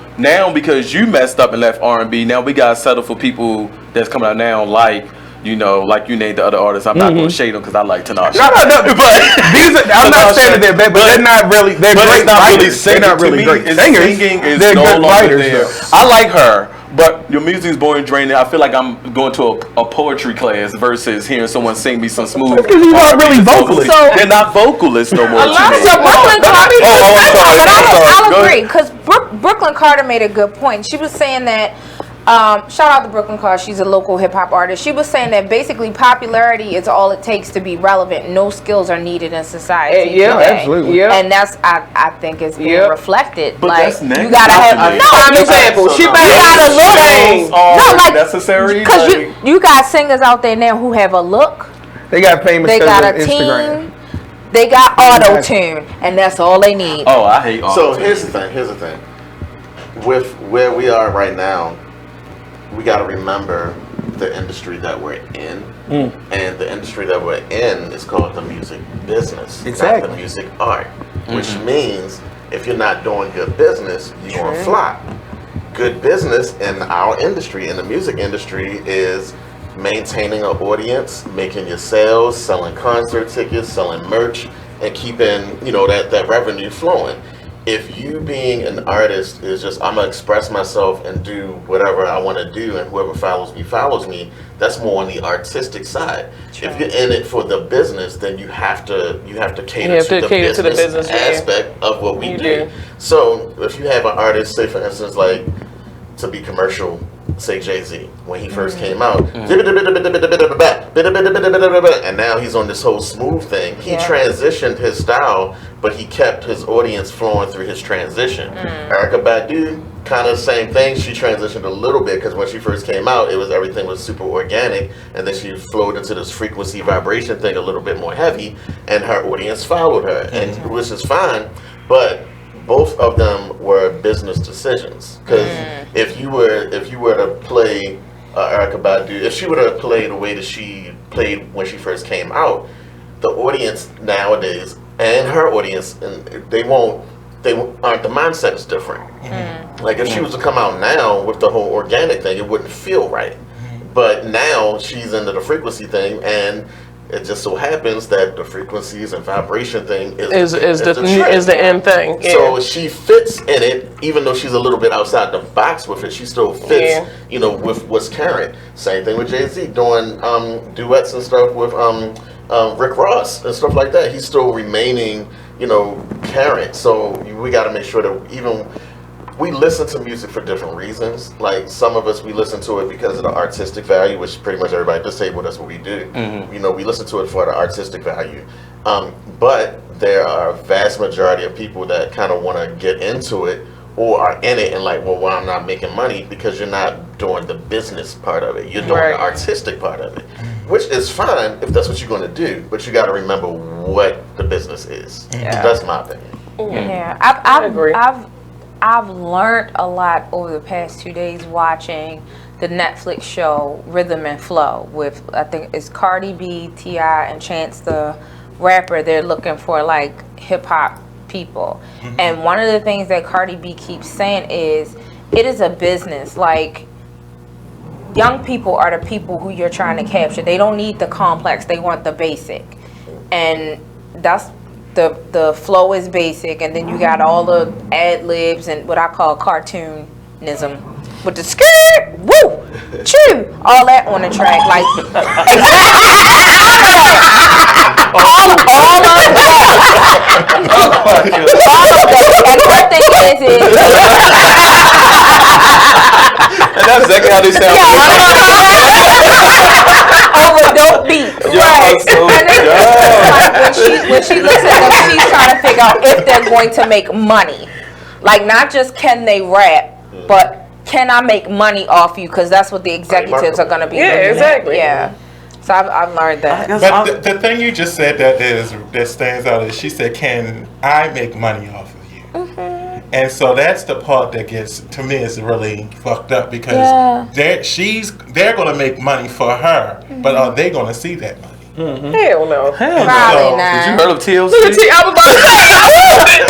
because you messed up and left R&B, now we gotta settle for people that's coming out now like you know, like you named the other artists. I'm not going to shade them because I like Tinashe. No. But these are, I'm not saying that they're bad, but they're not really. They're great writers. They're not really great singers. Singing is they're no good longer writers. there. I like her. But your music's boring, draining. I feel like I'm going to a poetry class versus hearing someone sing me some smooth. Because you aren't really vocalists. So, they're not vocalists no more. So Brooklyn Carter, I'll agree, because Brooklyn Carter made a good point. She was saying that, shout out to Brooklyn Carter, she's a local hip hop artist. She was saying that basically popularity is all it takes to be relevant. No skills are needed in society. Yeah, today. absolutely. Yeah. And that's, I think, it's being reflected. But like, that's you gotta have, prime example. She you gotta look. necessary. Because you got singers out there now who have a look. They got famous. They got a Instagram. team. They got auto tune, and that's all they need. Oh, I hate auto tune. So here's the thing. With where we are right now, we got to remember the industry that we're in, and the industry that we're in is called the music business, not the music art. Which means if you're not doing good business, you're gonna flop. Good business in our industry, in the music industry, is maintaining an audience, making your sales, selling concert tickets, selling merch, and keeping, you know, that revenue flowing. If you being an artist is just, I'm gonna express myself and do whatever I want to do, and whoever follows me, that's more on the artistic side. If you're in it for the business, then you have to cater to the business aspect of what we do. So if you have an artist, say for instance, like, to be commercial, say Jay-Z, when he first came out, and now he's on this whole smooth thing. He transitioned his style, but he kept his audience flowing through his transition. Erykah Badu, kind of same thing. She transitioned a little bit because when she first came out, everything was super organic, and then she flowed into this frequency vibration thing a little bit more heavy, and her audience followed her, and which is fine, but both of them were business decisions. Because if you were to play Erykah Badu, if she would have played the way that she played when she first came out, the audience nowadays and her audience, and the mindset is different. Like if she was to come out now with the whole organic thing, it wouldn't feel right. But now she's into the frequency thing, and it just so happens that the frequencies and vibration thing is the end thing. Yeah. So she fits in it, even though she's a little bit outside the box with it. She still fits, you know, with what's current. Same thing with Jay-Z doing duets and stuff with Rick Ross and stuff like that. He's still remaining, you know, current. So we got to make sure that even we listen to music for different reasons. Like some of us, we listen to it because of the artistic value, which pretty much everybody disabled, that's what we do. You know, we listen to it for the artistic value. But there are a vast majority of people that kind of want to get into it or are in it and like, well, I'm not making money, because you're not doing the business part of it. You're doing the artistic part of it, which is fine if that's what you're going to do. But you got to remember what the business is. That's my opinion. Yeah, I agree. I've learned a lot over the past 2 days watching the Netflix show Rhythm and Flow with, I think it's Cardi B, T.I., and Chance the Rapper. They're looking for like hip hop people. And one of the things that Cardi B keeps saying is, it is a business. Like, young people are the people who you're trying to capture. They don't need the complex, they want the basic. And that's the flow is basic, and then you got all the ad libs and what I call cartoonism with the skirt, woo, chew, all that on the track, like all of that. And her thing is and that's exactly how they sound. Over dope beat. Right. When she looks at them, she's trying to figure out if they're going to make money. Like, not just can they rap, but can I make money off you? Because that's what the executives are going to be looking at. Yeah. So I've learned that. But the thing you just said that stands out is she said, can I make money off of you? And so that's the part that gets, to me, is really fucked up, because they're going to make money for her, but are they going to see that money? Hell no. Probably not. Did you heard of TLC? Look at I was about to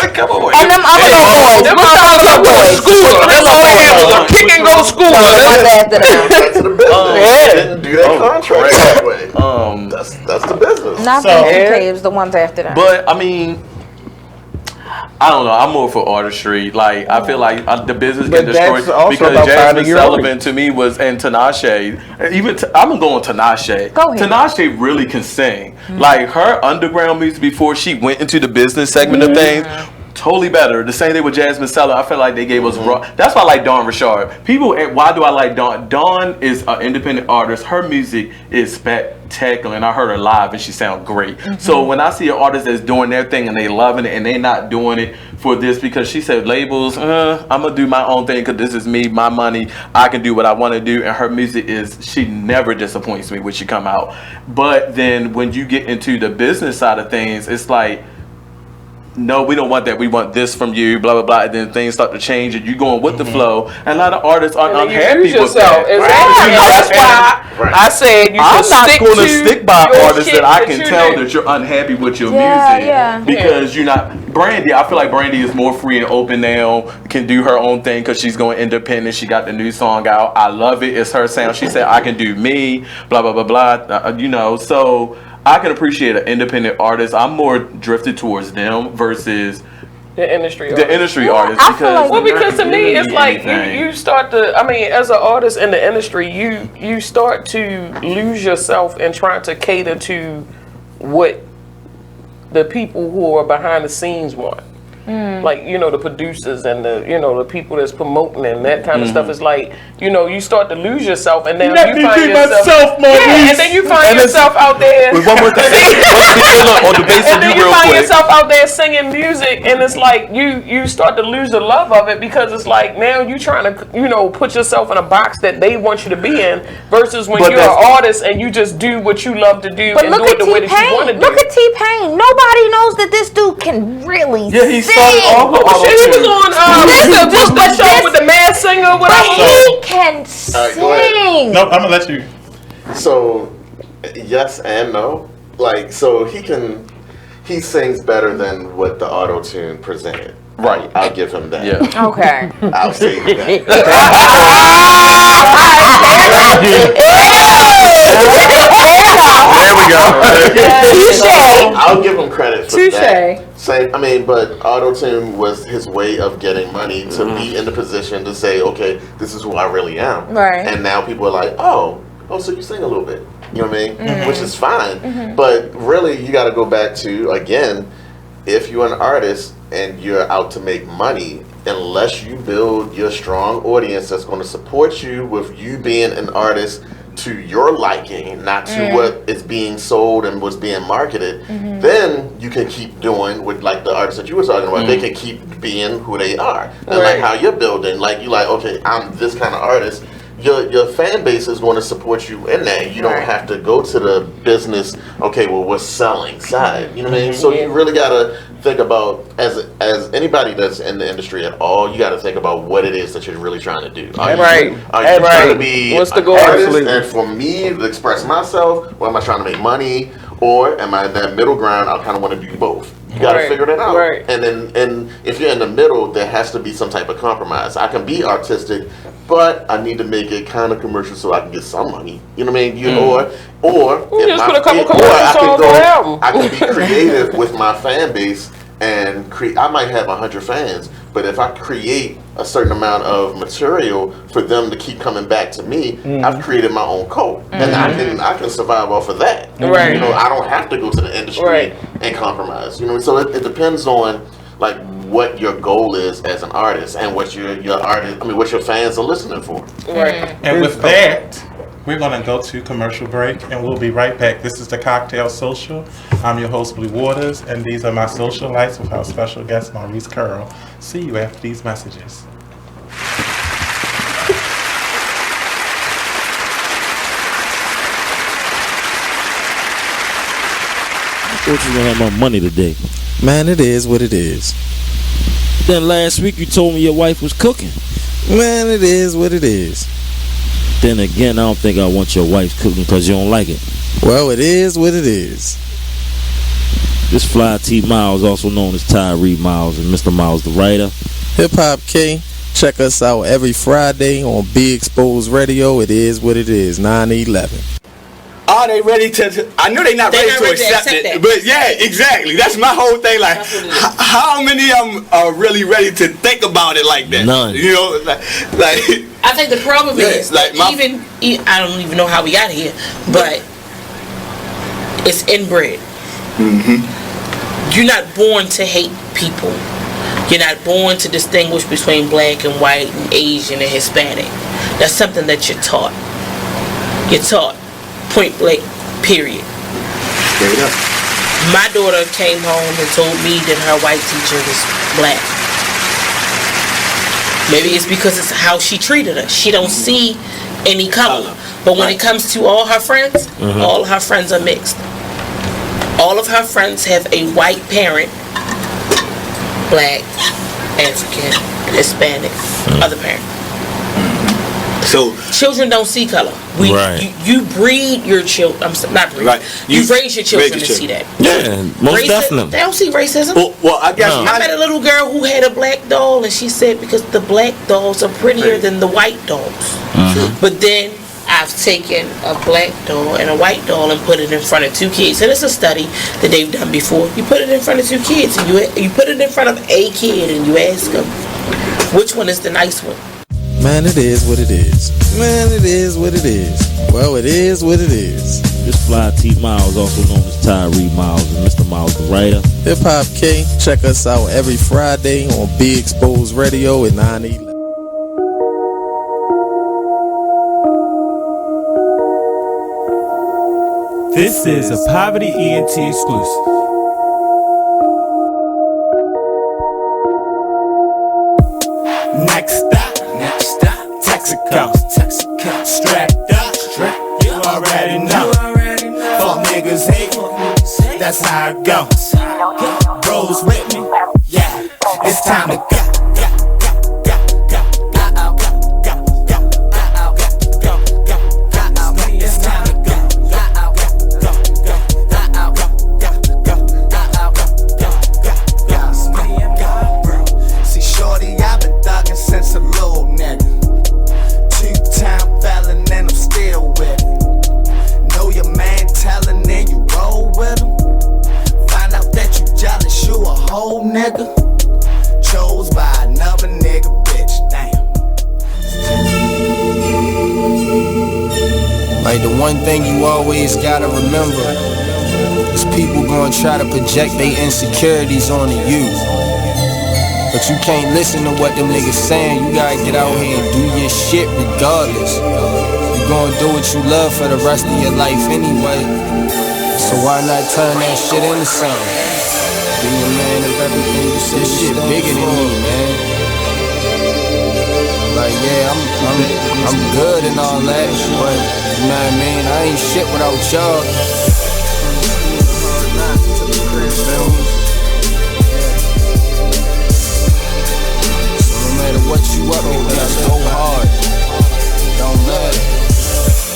say, come on. And them other boys. Them motherfuckers go to school. Them motherfuckers kick and go to school. Didn't do that contract. that's the business. Not the caves, the ones after that. But I mean, I don't know. I'm more for artistry. Like I feel like the business But get destroyed that's also because about Jasmine finding your Sullivan to me was and Tinashe. Even I'm going Tinashe. Go ahead. Tinashe really can sing. Like her underground music before she went into the business segment of things. Totally better. The same thing with Jasmine Sullivan. I feel like they gave us raw. That's why I like Dawn Richard. People, why do I like Dawn? Dawn is an independent artist. Her music is spectacular, and I heard her live, and she sounds great. So when I see an artist that's doing their thing and they loving it, and they not doing it for this because she said labels, I'm gonna do my own thing because this is me, my money. I can do what I want to do, and her music she never disappoints me when she come out. But then when you get into the business side of things, it's like, no, we don't want that. We want this from you, blah, blah, blah. And then things start to change and you going with the flow. And a lot of artists aren't unhappy with that. Exactly. That's why I said I'm not going to stick by artists that I can tell do. that you're unhappy with your music. Because you're not. Brandy, I feel like Brandy is more free and open now, can do her own thing because she's going independent. She got the new song out. I love it. It's her sound. She said, I can do me, blah, blah, blah, blah. So I can appreciate an independent artist. I'm more drifted towards them versus the industry artists. Because to me, it's like you start to, I mean, as an artist in the industry, you start to lose yourself in trying to cater to what the people who are behind the scenes want. Like, the producers and the people that's promoting and that kind of stuff is like, you start to lose yourself and then you find yourself and then you find yourself out there with one more thing. On the bass and then you find yourself out there singing music and it's like you start to lose the love of it because it's like now you trying to put yourself in a box that they want you to be in versus when you're an artist and you just do what you love to do and do it the way that you want to do. Look at T-Pain. Nobody knows that this dude can really sing. He was on the show with the Mad Singer. He can sing. No, I'm gonna let you. So, yes and no. Like, so he sings better than what the auto tune presented. Right, I'll give him that. Yeah. Okay. I'll say that. There we go. I'll give him credit for Touche. that. But auto-tune was his way of getting money to be in the position to say, okay, this is who I really am. Right. And now people are like, oh, so you sing a little bit. You know what I mean? Which is fine. But really, you got to go back to, again, if you're an artist and you're out to make money, unless you build your strong audience that's going to support you with you being an artist to your liking, not to what is being sold and what's being marketed, then you can keep doing with like the artists that you were talking about. They can keep being who they are. And like how you're building, like you're like, okay, I'm this kind of artist. Your fan base is going to support you in that. You don't have to go to the business, okay, well, we're selling side. You know what I mean? So you really got to think about, as anybody that's in the industry at all, you got to think about what it is that you're really trying to do. Are you trying to be What's the an goal? artist? And for me, to express myself, or am I trying to make money? Or am I in that middle ground? I kind of want to do both. You got to figure that out. Right. And if you're in the middle, there has to be some type of compromise. I can be artistic, but I need to make it kind of commercial so I can get some money. You know what I mean? Or just put a couple commercial songs on the album. I can be creative with my fan base and I might have 100 fans, but if I create a certain amount of material for them to keep coming back to me, I've created my own cult, and I can survive off of that. Right. I don't have to go to the industry and compromise. So it depends on like what your goal is as an artist and what what your fans are listening for. Right. And with that, we're going to go to commercial break, and we'll be right back. This is the Cocktail Social. I'm your host, Blue Waters, and these are my socialites with our special guest, Maurice Carroll. See you after these messages. I thought you were going to have my money today. Man, it is what it is. Then last week you told me your wife was cooking. Man, it is what it is. Then again, I don't think I want your wife cooking because you don't like it. Well, it is what it is. This Fly T Miles, also known as Tyree Miles, and Mr. Miles the writer. Hip Hop K. Check us out every Friday on Be Exposed Radio. It is what it is, 9/11. are they ready to? I know they're not ready to accept it, but yeah, exactly. That's my whole thing. Like, how many of them are really ready to think about it like that? None. You know, like I think the problem is like I don't even know how we got here, but it's inbred. You're not born to hate people. You're not born to distinguish between black and white and Asian and Hispanic. That's something that you're taught. You're taught, point blank, period. Straight up. My daughter came home and told me that her white teacher was black. Maybe it's because it's how she treated her. She don't see any color. But when it comes to all her friends, all her friends are mixed. All of her friends have a white parent, black, African, Hispanic, other parent. So children don't see color. You breed your children. Not breed. Right. You raise your children to see that. Yeah, most definitely. They don't see racism. Well, I guess I met a little girl who had a black doll, and she said because the black dolls are prettier than the white dolls. But then I've taken a black doll and a white doll and put it in front of two kids. And it's a study that they've done before. You put it in front of two kids, and you put it in front of a kid, and you ask them, which one is the nice one? Man, it is what it is. Man, it is what it is. Well, it is what it is. This Fly T Miles, also known as Tyree Miles, and Mr. Miles the writer. Hip Hop K. Check us out every Friday on Be Exposed Radio at 9/11. This is a Poverty ENT exclusive. Next stop, Texaco. Strapped up, you already know. Fuck niggas hate, that's how it goes. Bros with me, yeah, it's time to go. The one thing you always gotta remember is people gonna try to project their insecurities onto you. But you can't listen to what them niggas saying. You gotta get out here and do your shit regardless. You gonna do what you love for the rest of your life anyway. So why not turn that shit into something? Be a man of everything you say. This shit bigger than me, man. Like, yeah, I'm good and all that, but you know what I mean? I ain't shit without y'all. So no matter what you up against, go hard. Don't matter.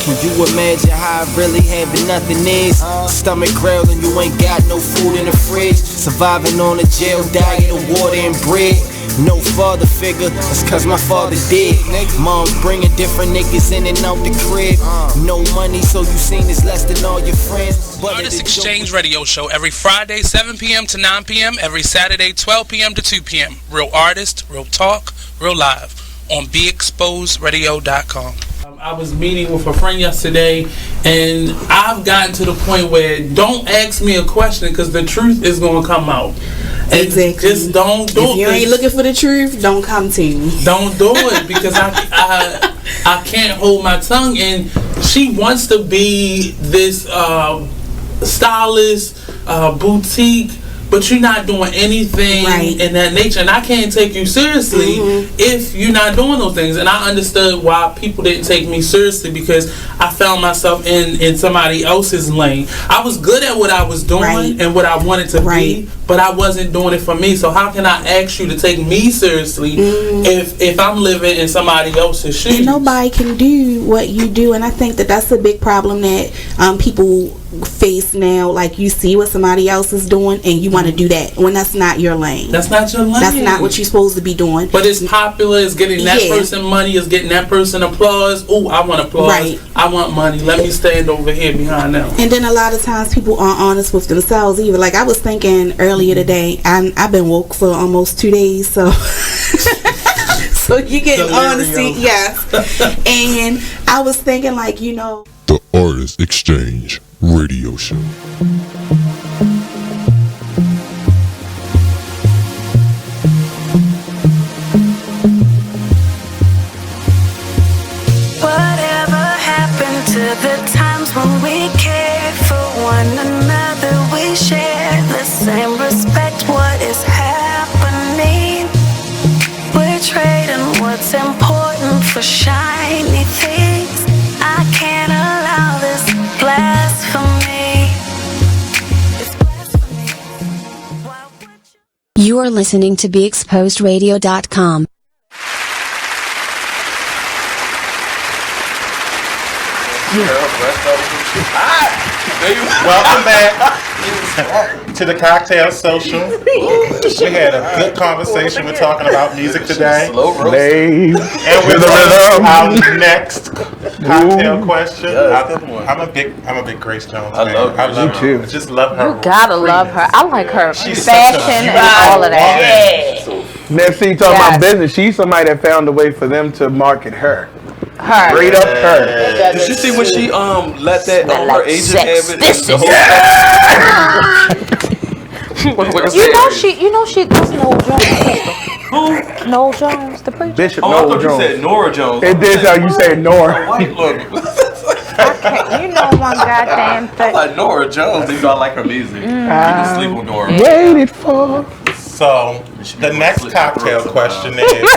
Can you imagine how I really having nothing is? Stomach growling, you ain't got no food in the fridge. Surviving on a jail diet of water and bread. No father figure, that's cause my father dead. Mom's bringing different niggas in and out the crib. No money, so you seen it's less than all your friends. Artist Exchange Radio Show every Friday 7 p.m. to 9 p.m. Every Saturday 12 p.m. to 2 p.m. Real artist, real talk, real live on BeExposedRadio.com. I was meeting with a friend yesterday, and I've gotten to the point where don't ask me a question because the truth is going to come out. Exactly. Just don't do it. If you ain't looking for the truth, don't come to me. Don't do it because I can't hold my tongue. And she wants to be this stylist, boutique, but you're not doing anything in that nature, and I can't take you seriously if you're not doing those things. And I understood why people didn't take me seriously because I found myself in somebody else's lane. I was good at what I was doing and what I wanted to be, but I wasn't doing it for me. So how can I ask you to take me seriously if I'm living in somebody else's shoes? And nobody can do what you do, and I think that that's a big problem that people face now, like you see what somebody else is doing and you want to do that when that's not your lane. That's not your lane. That's not what you're supposed to be doing. But it's popular. It's getting that person money. It's getting that person applause. Oh, I want applause. Right. I want money. Let me stand over here behind them. And then a lot of times people aren't honest with themselves either. Like I was thinking earlier today, I've been woke for almost 2 days, so so you get honesty, yes. And I was thinking, like, you know, The Artist Exchange Radio Show. Whatever happened to the times when we cared for one another? We share the same respect. What is happening? We're trading what's important for shiny things. I can't allow this blasphemy. You are listening to BeExposedRadio.com. Welcome back to the Cocktail Social. We had a good conversation. We're talking about music today. And we're going to our next cocktail question. I'm a big Grace Jones fan. I love her. too. I just love her. You gotta love her. I like her She's fashion and all of that. Now, see, talking about business, she's somebody that found a way for them to market her. Straight up her. Did you see when she let that her agent have it? You know she does Noel Jones. Who? Noel Jones, the preacher. Bishop I Noel thought Jones. you said Nora Jones. It did how you say Nora. You know one goddamn thing. I like Nora Jones, even though I like her music. People sleep with Nora. Waited for. So, the next cocktail question is,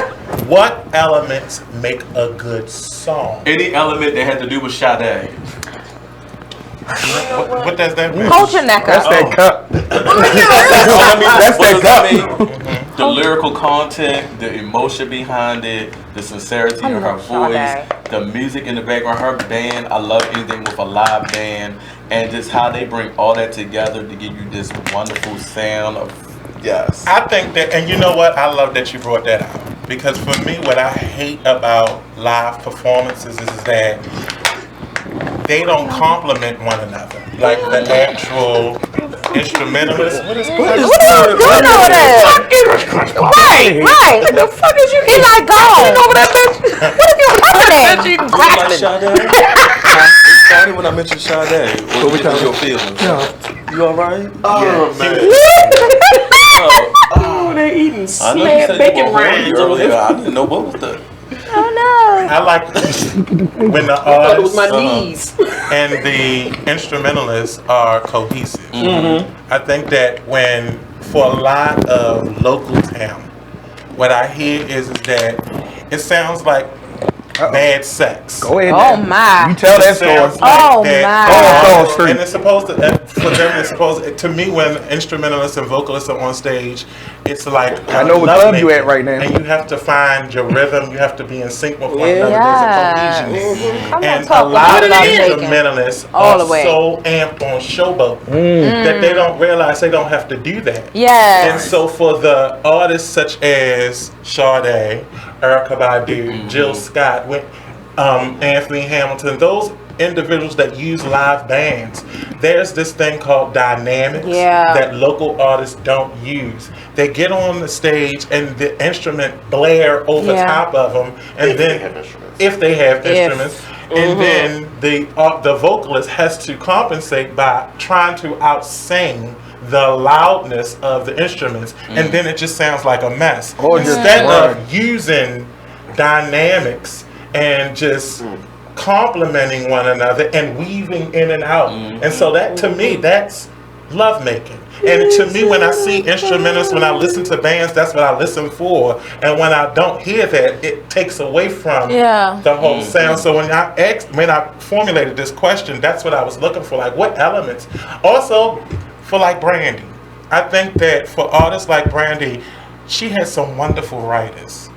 what elements make a good song? Any element that had to do with Sade. What does that mean? Culture necker. That's that cup. That's that cup. The lyrical content, the emotion behind it, the sincerity in her voice, the music in the background, her band. I love anything with a live band, and just how they bring all that together to give you this wonderful sound of yes. I think that, and you know what? I love that you brought that out. Because for me, what I hate about live performances is that they don't complement one another. Like the actual instrumentalists. What is Right. What the fuck is you? He like gone. Over that bitch. What are you looking at? You like Sade? Sorry when I mentioned Sade. What was your feelings? You alright? Oh, man. Oh, they eating slammed bacon rinds earlier. I didn't know what was that. Oh no! I like when the I thought it was artists my knees. and the instrumentalists are cohesive. I think that when, for a lot of local town, what I hear is that it sounds like bad sex. Go ahead. Oh my! You tell that story. Oh my! And it's supposed to, for them, it's supposed to me, when instrumentalists and vocalists are on stage, it's like, I know what club you at right now. and you have to find your rhythm, you have to be in sync with one another, Yeah. there's a cohesion. I'm And not a talking lot of about instrumentalists all are the way. so amped on showboat that they don't realize they don't have to do that. Yes. And so for the artists such as Sade, Erykah Badu, Jill Scott, Anthony Hamilton, those individuals that use live bands, there's this thing called dynamics that local artists don't use. They get on the stage and the instrument blare over top of them, and then if they have instruments, and then the vocalist has to compensate by trying to outsing the loudness of the instruments, and then it just sounds like a mess. Instead of using dynamics and just complementing one another and weaving in and out. And so that, to me, that's love making. And to me, when I see instrumentalists, when I listen to bands, that's what I listen for. And when I don't hear that, it takes away from the whole sound. So when I formulated this question, that's what I was looking for. Like, what elements? Also, for like Brandy, I think that for artists like Brandy, she has some wonderful writers.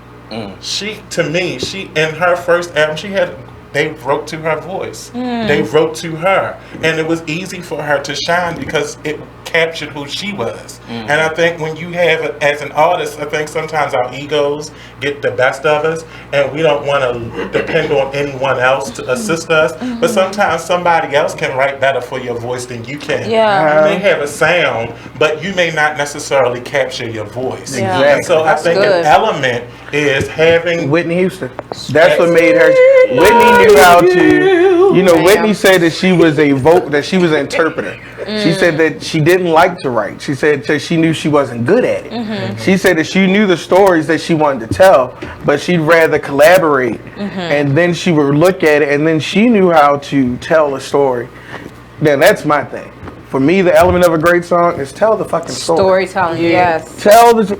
She, to me, in her first album, she had they wrote to her voice. They wrote to her. And it was easy for her to shine because it captured who she was. And I think when you have, as an artist, I think sometimes our egos get the best of us and we don't want to depend on anyone else to assist us. But sometimes somebody else can write better for your voice than you can. You may have a sound, but you may not necessarily capture your voice. Exactly. And so I think an element is having Whitney Houston. That's what made her. Whitney knew how to. You know, Whitney said that she was that she was an interpreter. She said that she didn't like to write. She said that she knew she wasn't good at it. She said that she knew the stories that she wanted to tell, but she'd rather collaborate. And then she would look at it, and then she knew how to tell a story. Now that's my thing. For me, the element of a great song is tell the fucking story. Storytelling, yes. Tell the.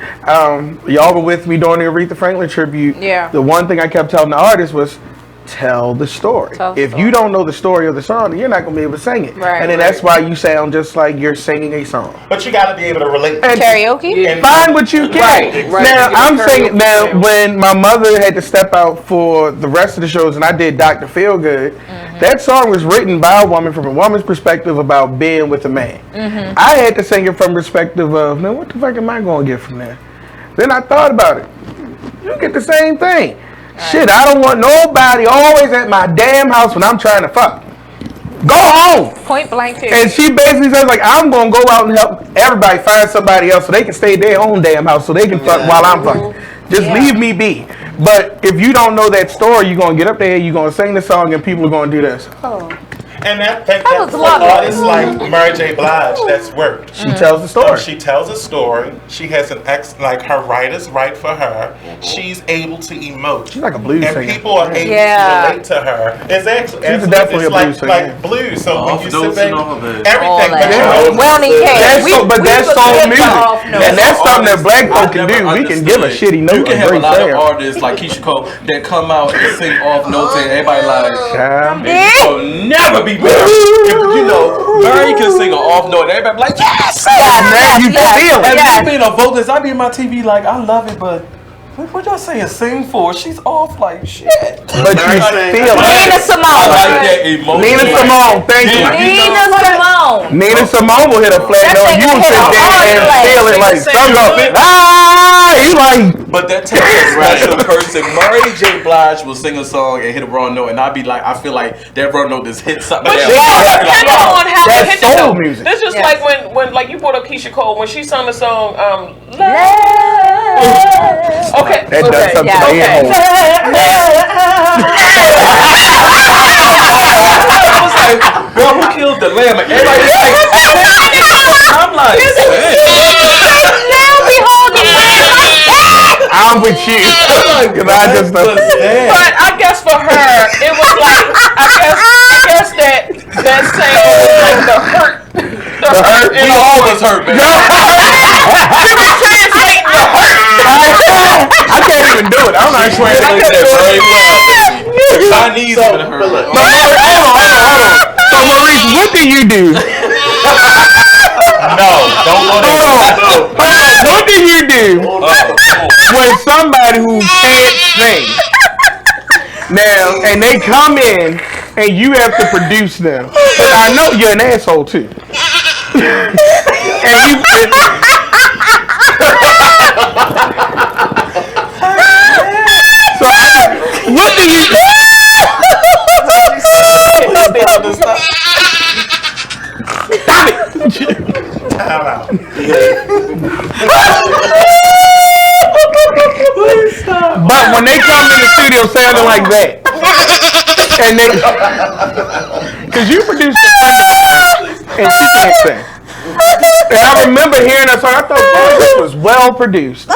Y'all were with me during the Aretha Franklin tribute. Yeah. The one thing I kept telling the artist was, tell the story. If you don't know the story of the song, then you're not going to be able to sing it. Right, and then that's why you sound just like you're singing a song. But you got to be able to relate. And karaoke? And find what you can. Now, I'm singing. Now, when my mother had to step out for the rest of the shows and I did Dr. Feelgood, that song was written by a woman from a woman's perspective about being with a man. I had to sing it from perspective of, now what the fuck am I going to get from that? Then I thought about it. You get the same thing. Shit, I don't want nobody always at my damn house when I'm trying to fuck. Go home. Point blank too. And she basically says, like, I'm going to go out and help everybody find somebody else so they can stay at their own damn house so they can fuck while I'm fucking. Just leave me be. But if you don't know that story, you're going to get up there, you're going to sing the song, and people are going to do this. And that's for artists like Mary J. Blige, that's worked. She tells the story. She tells a story. She has an like her writers write for her. She's able to emote. She's like a blues singer. And people are able to relate to her. It's actually She's definitely it's a blues singer. like blues. So when you sit back, everything. We don't even care. But that's soul music. And that's something that black folk can do. We can give a shitty note. You can have a lot of artists like Keisha Cole that come out and sing off notes and everybody like, you'll never be better. You know, Mary can sing an off note and everybody be like, yes! Man, you can feel it. And me being a vocalist, I be in my TV like, I love it, but what y'all saying sing for? She's off like shit. But you feel it. Nina Simone. I like that emotion. Nina Simone, thank you. Nina Simone. Nina Simone will hit a flat note. You will sit there and feel it like some go. You like. But that takes a special person. Mary J. Blige will sing a song and hit a wrong note, and I be like, I feel like that wrong note just hit something. But you gotta depend on how they hit the note. Music. This is like when like you brought up Keisha Cole when she sung the song Okay. That does something to the ear hole. I was like, girl, who killed the lamb? And everybody's like, I'm like, now behold the lamb. I'm with you. Cause I just But I guess for her, it was like I guess that saying was like the hurt. The hurt. We always hurt, man. She was translating the hurt. I can't even do it. I'm not translating that very well. Chinese would hurt. Hold on. So Maurice, what do you do? No, don't go there. What do you do when somebody who can't sing now and they come in and you have to produce them? I know you're an asshole too. And you. So what do you? Stop it! Time out. But when they come in the studio sounding like that, and they, cause you produced a friend of mine, and she can't sing. And I remember hearing that song, I thought, boy, this was well produced.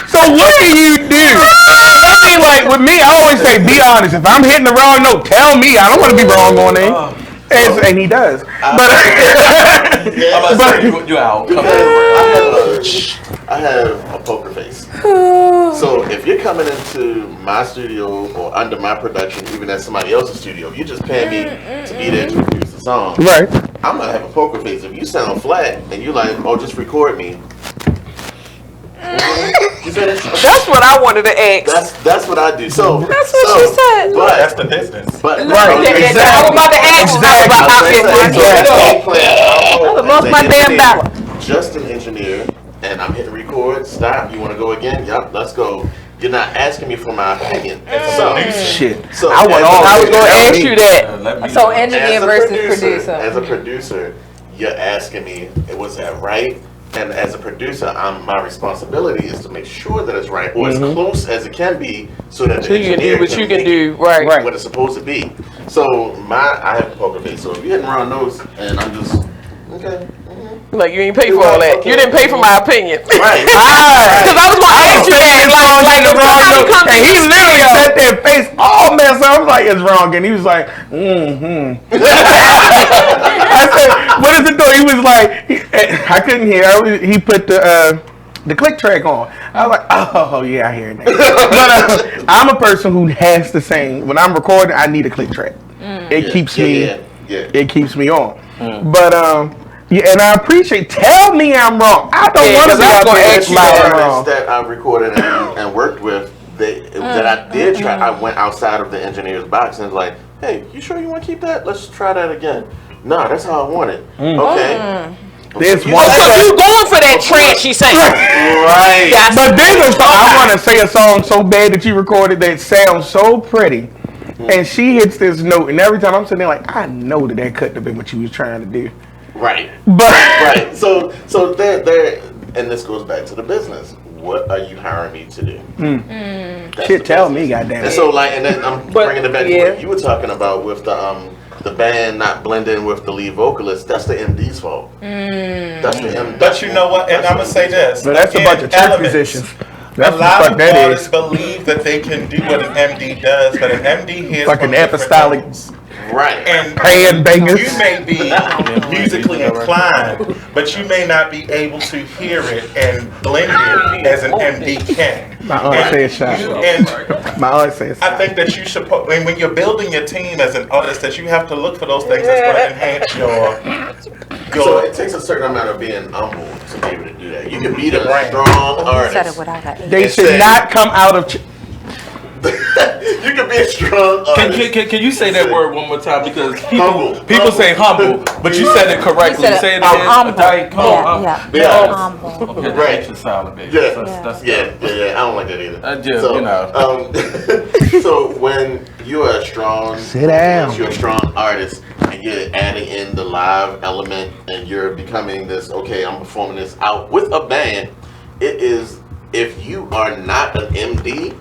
So what do you do? I mean, like with me, I always say, be honest. If I'm hitting the wrong note, tell me. I don't want to be wrong on it. And he does. But you out. I have a poker face. So if you're coming into my studio or under my production, even at somebody else's studio, you just paying me to be there to produce the song. Right. I'm gonna have a poker face. If you sound flat and you like, oh, just record me. You finished? Okay. That's what I wanted to ask. That's what I do. So that's what she said. But that's the business. But right, exactly. I was about to ask you. I lost my damn dollar. Just an engineer, and I'm hitting record. Stop. You want to go again? Yup. Let's go. You're not asking me for my opinion. So I was going to ask you that. So engineer versus producer. As a producer, you're asking me, was that right? And as a producer, my responsibility is to make sure that it's right, or as close as it can be, so that the engineer can do what you can do, right? What it's supposed to be. So I have a poker face. So if you're hitting around those, and I'm just okay. Like you ain't pay for all that. You didn't pay for my opinion. Right. Because I was going to ask you that. And he literally sat there face all messed up. I was like, it's wrong. And he was like, I said, what is it though? He was like, I couldn't hear. He put the click track on. I was like, oh yeah, I hear it now. But I'm a person who has to sing. When I'm recording, I need a click track. It keeps me. It keeps me on. But yeah, and I appreciate. Tell me I'm wrong. I don't want to be out there wrong. That I recorded and worked with, that I did try. I went outside of the engineer's box and was like, "Hey, you sure you want to keep that? Let's try that again." No, that's how I want it. Okay. There's one. You going for that trashy sound, right? But there's a song. I want to say a song so bad that you recorded that sounds so pretty, and she hits this note, and every time I'm sitting there like, I know that couldn't have been what you was trying to do. Right. But right. So there, and this goes back to the business. What are you hiring me to do? Shit, tell me, goddamn. And so like, and then I'm bringing it back to what you were talking about with the band not blending with the lead vocalist. That's the MD's fault. That's the MD. But you know what? And I'm gonna say this. But that's a bunch of church musicians. A lot of artists believe that they can do what an MD does, but an MD hears like an apostolic. Right. And praying bangers. You may be musically inclined, but you may not be able to hear it and blend it as an MD can. My aunt says shot. My aunt says I think that you should, when you're building your team as an artist, that you have to look for those things that's going to enhance your. So it takes a certain amount of being humble to be able to do that. You can be the strong artist. They should not come out of. You can be a strong artist. Can you say that word one more time? Because people say humble, but you said it correctly. You say it again. Humble. Yeah. Humble. Okay, right. That's solid, baby. Yeah. That's Yeah. I don't like that either. So, you know. So when you are a strong, you're a strong artist, and you're adding in the live element, and you're becoming this. Okay, I'm performing this out with a band. It is, if you are not an MD,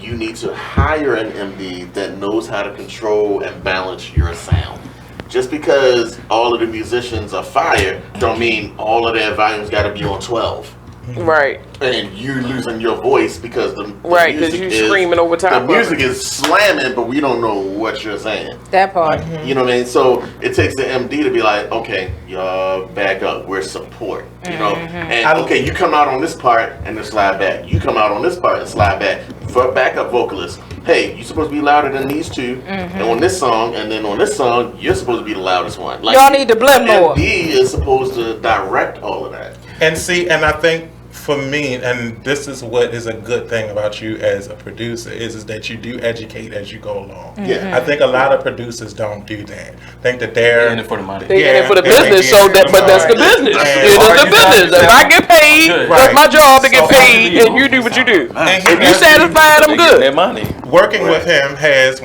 you need to hire an MD that knows how to control and balance your sound. Just because all of the musicians are fire don't mean all of their volumes got to be on 12. Right. And you're losing your voice because the right, because you're screaming over top. The music is slamming, but we don't know what you're saying. That part. You know what I mean? So it takes the MD to be like, okay, y'all back up. We're support. You know? And okay, you come out on this part and then slide back. You come out on this part and slide back. For backup vocalists, hey, you're supposed to be louder than these two. And on this song, and then on this song, you're supposed to be the loudest one. Like, y'all need to blend more. MD is supposed to direct all of that. And see, and I think for me, and this is what is a good thing about you as a producer, is that you do educate as you go along. Yeah. I think a lot of producers don't do that. Think that they're in it for the money. They in it for the business, but that's the business. It is the business. If I get paid, that's my job to get paid, and you do what you do. If you satisfied, I'm good. Their money. Working with him has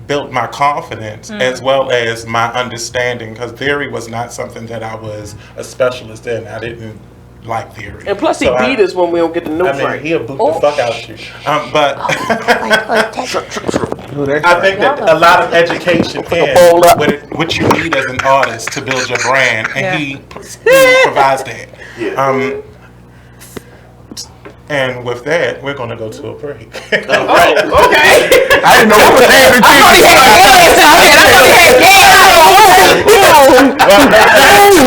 built my confidence as well as my understanding, because theory was not something that I was a specialist in. I didn't like theory. And plus he beat us when we don't get the notes right. He'll boot the fuck out of you. But I think that a lot of education in what you need as an artist to build your brand, and he provides that. And with that, we're going to go to a break. Okay. I didn't know what was happening. I thought he had gas.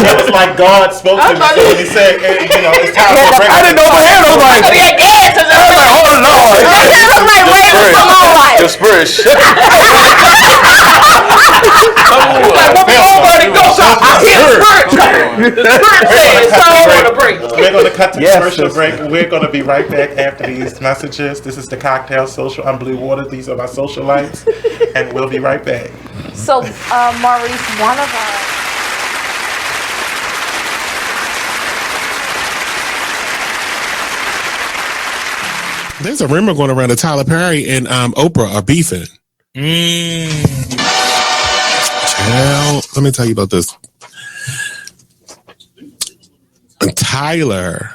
It was like God spoke to me when he said, it's time for a break. I didn't know what happened. I was like, he had gas. I was like, oh Lord. It was like, wait, come on, like. The spruce. We're going to cut to commercial break. We're going to be right back after these messages. This is the Kocktail Social. I'm Blue Water. These are my socialites. And we'll be right back. So, Maurice, one of our... There's a rumor going around that Tyler Perry and Oprah are beefing. Well, let me tell you about this. Tyler,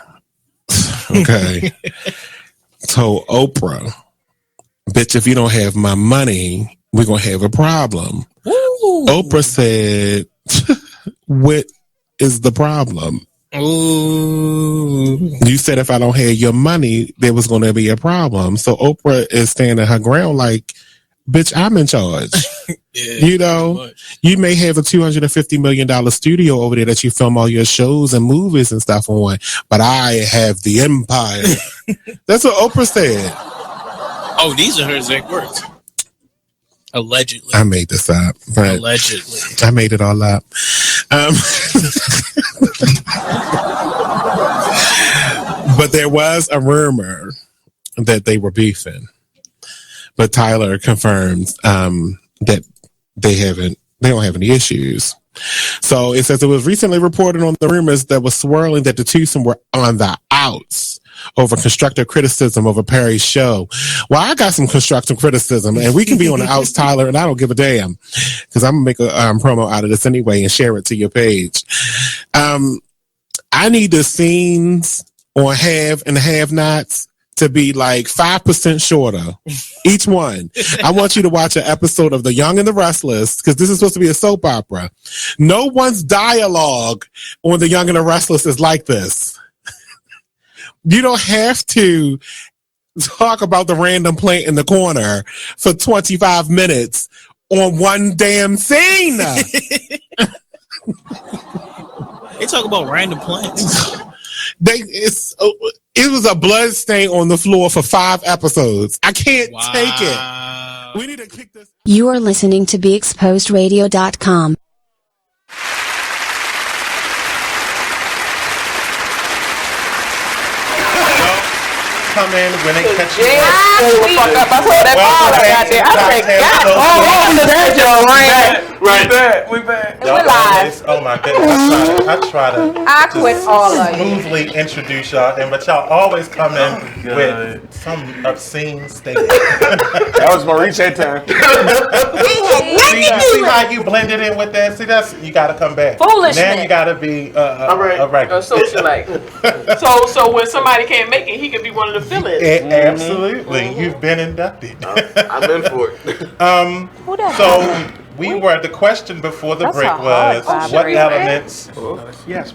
okay, told Oprah, bitch, if you don't have my money, we're going to have a problem. Ooh. Oprah said, what is the problem? Ooh. You said if I don't have your money, there was going to be a problem. So Oprah is standing her ground like, bitch, I'm in charge. You know, you may have a $250 million studio over there that you film all your shows and movies and stuff on, but I have the empire. That's what Oprah said. Oh, these are her exact words. Allegedly. I made this up. But allegedly. I made it all up. But there was a rumor that they were beefing. But Tyler confirms that they don't have any issues. So it says it was recently reported on the rumors that was swirling that the twosome were on the outs over constructive criticism of a Perry show. Well, I got some constructive criticism, and we can be on the outs, Tyler, and I don't give a damn because I'm gonna make a promo out of this anyway and share it to your page. I need the scenes on Have and Have Nots to be like 5% shorter, each one. I want you to watch an episode of The Young and the Restless, because this is supposed to be a soap opera. No one's dialogue on The Young and the Restless is like this. You don't have to talk about the random plant in the corner for 25 minutes on one damn scene. They talk about random plants. It was a blood stain on the floor for 5 episodes. I can't take it. We need to pick this. You are listening to BeExposedRadio.com. Come in when they catch you. We back. We're live. Oh my goodness. I try to quit all of you. Smoothly introduce y'all, but y'all always come in with some obscene statement. That was Maurice that time. See how you blended in with that? See, that's you got to come back. Foolishness. Now you got to be a regular. A socialite. so when somebody can't make it, he can be one of the fill-ins. Absolutely. You've been inducted. I'm in for it. So the question before the break was what elements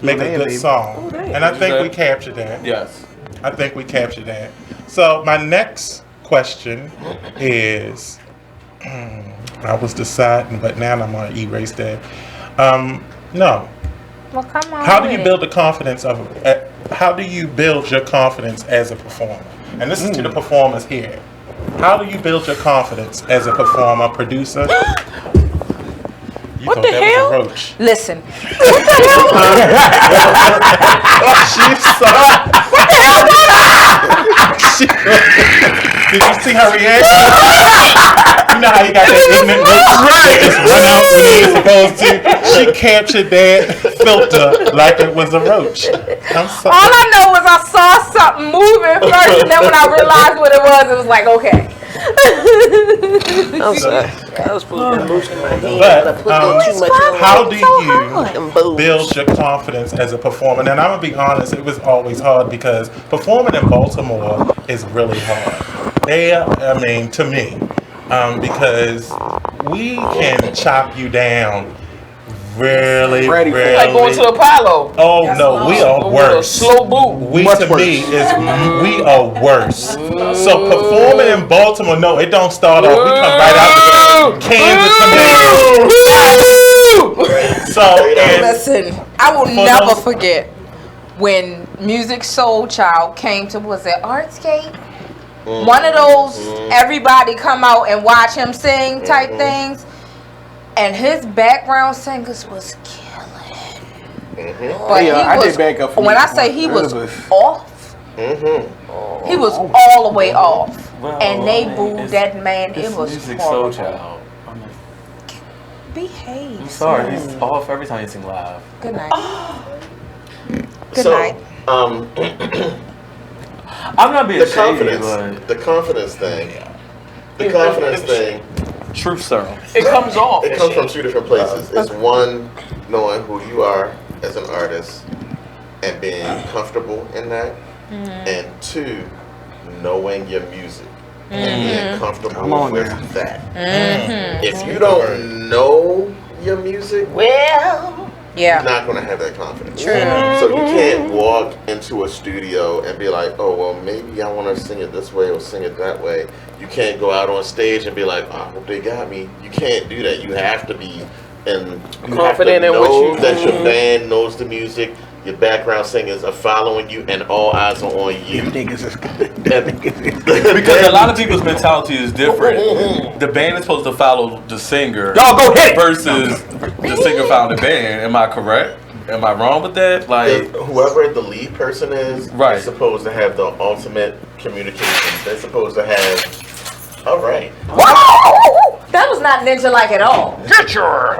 make a good song, and I think we captured that. Yes, I think we captured that. So my next question is, I was deciding, but now I'm going to erase that. No. Well, come on. How do you build the confidence of? How do you build your confidence as a performer? And this is to the performers here. How do you build your confidence as a performer, producer? What the hell? Was a roach. Listen. What the hell? What the hell? Did you see her reaction? You know how you got that ignorant roach just run out when he was supposed to? She captured that filter like it was a roach. I'm sorry. All I know was I saw something moving first, and then when I realized what it was like, okay. I'm sorry. I was putting emotion in my hand. But how do you build your confidence as a performer? And I'm going to be honest, it was always hard because performing in Baltimore is really hard. To me, because we can chop you down really. Like going to Apollo. Oh no, we are worse. Slow boot. We are worse. So performing in Baltimore, no, it don't start off. We come right out with cans of tomatoes. Listen, I will never forget when Music Soul Child came to, was it Artscape? One of those everybody come out and watch him sing type things. And his background singers was killing. But I did back up for when I say he was off, he was all the way off. And they booed that man. It was music horrible. soul child. Behave. I'm sorry, he's off every time you sing live. Good night. Good night. I'm not being the shady, confidence, but the confidence thing. The confidence thing. Truth serum. It comes off. It comes from two different places. It's one, knowing who you are as an artist and being comfortable in that, and two, knowing your music and being comfortable with that. If you don't know your music, you're not going to have that confidence. True. So you can't walk into a studio and be like, oh, well, maybe I want to sing it this way or sing it that way. You can't go out on stage and be like, oh, I hope they got me. You can't do that. You have to be confident in what you that your band knows the music. Your background singers are following you, and all eyes are on you. Niggas is because a lot of people's mentality is different. The band is supposed to follow the singer. Y'all go hit versus the singer found the band. Am I correct? Am I wrong with that? Like whoever the lead person is supposed to have the ultimate communication. They're supposed to have. All right. That was not ninja-like at all. Get your.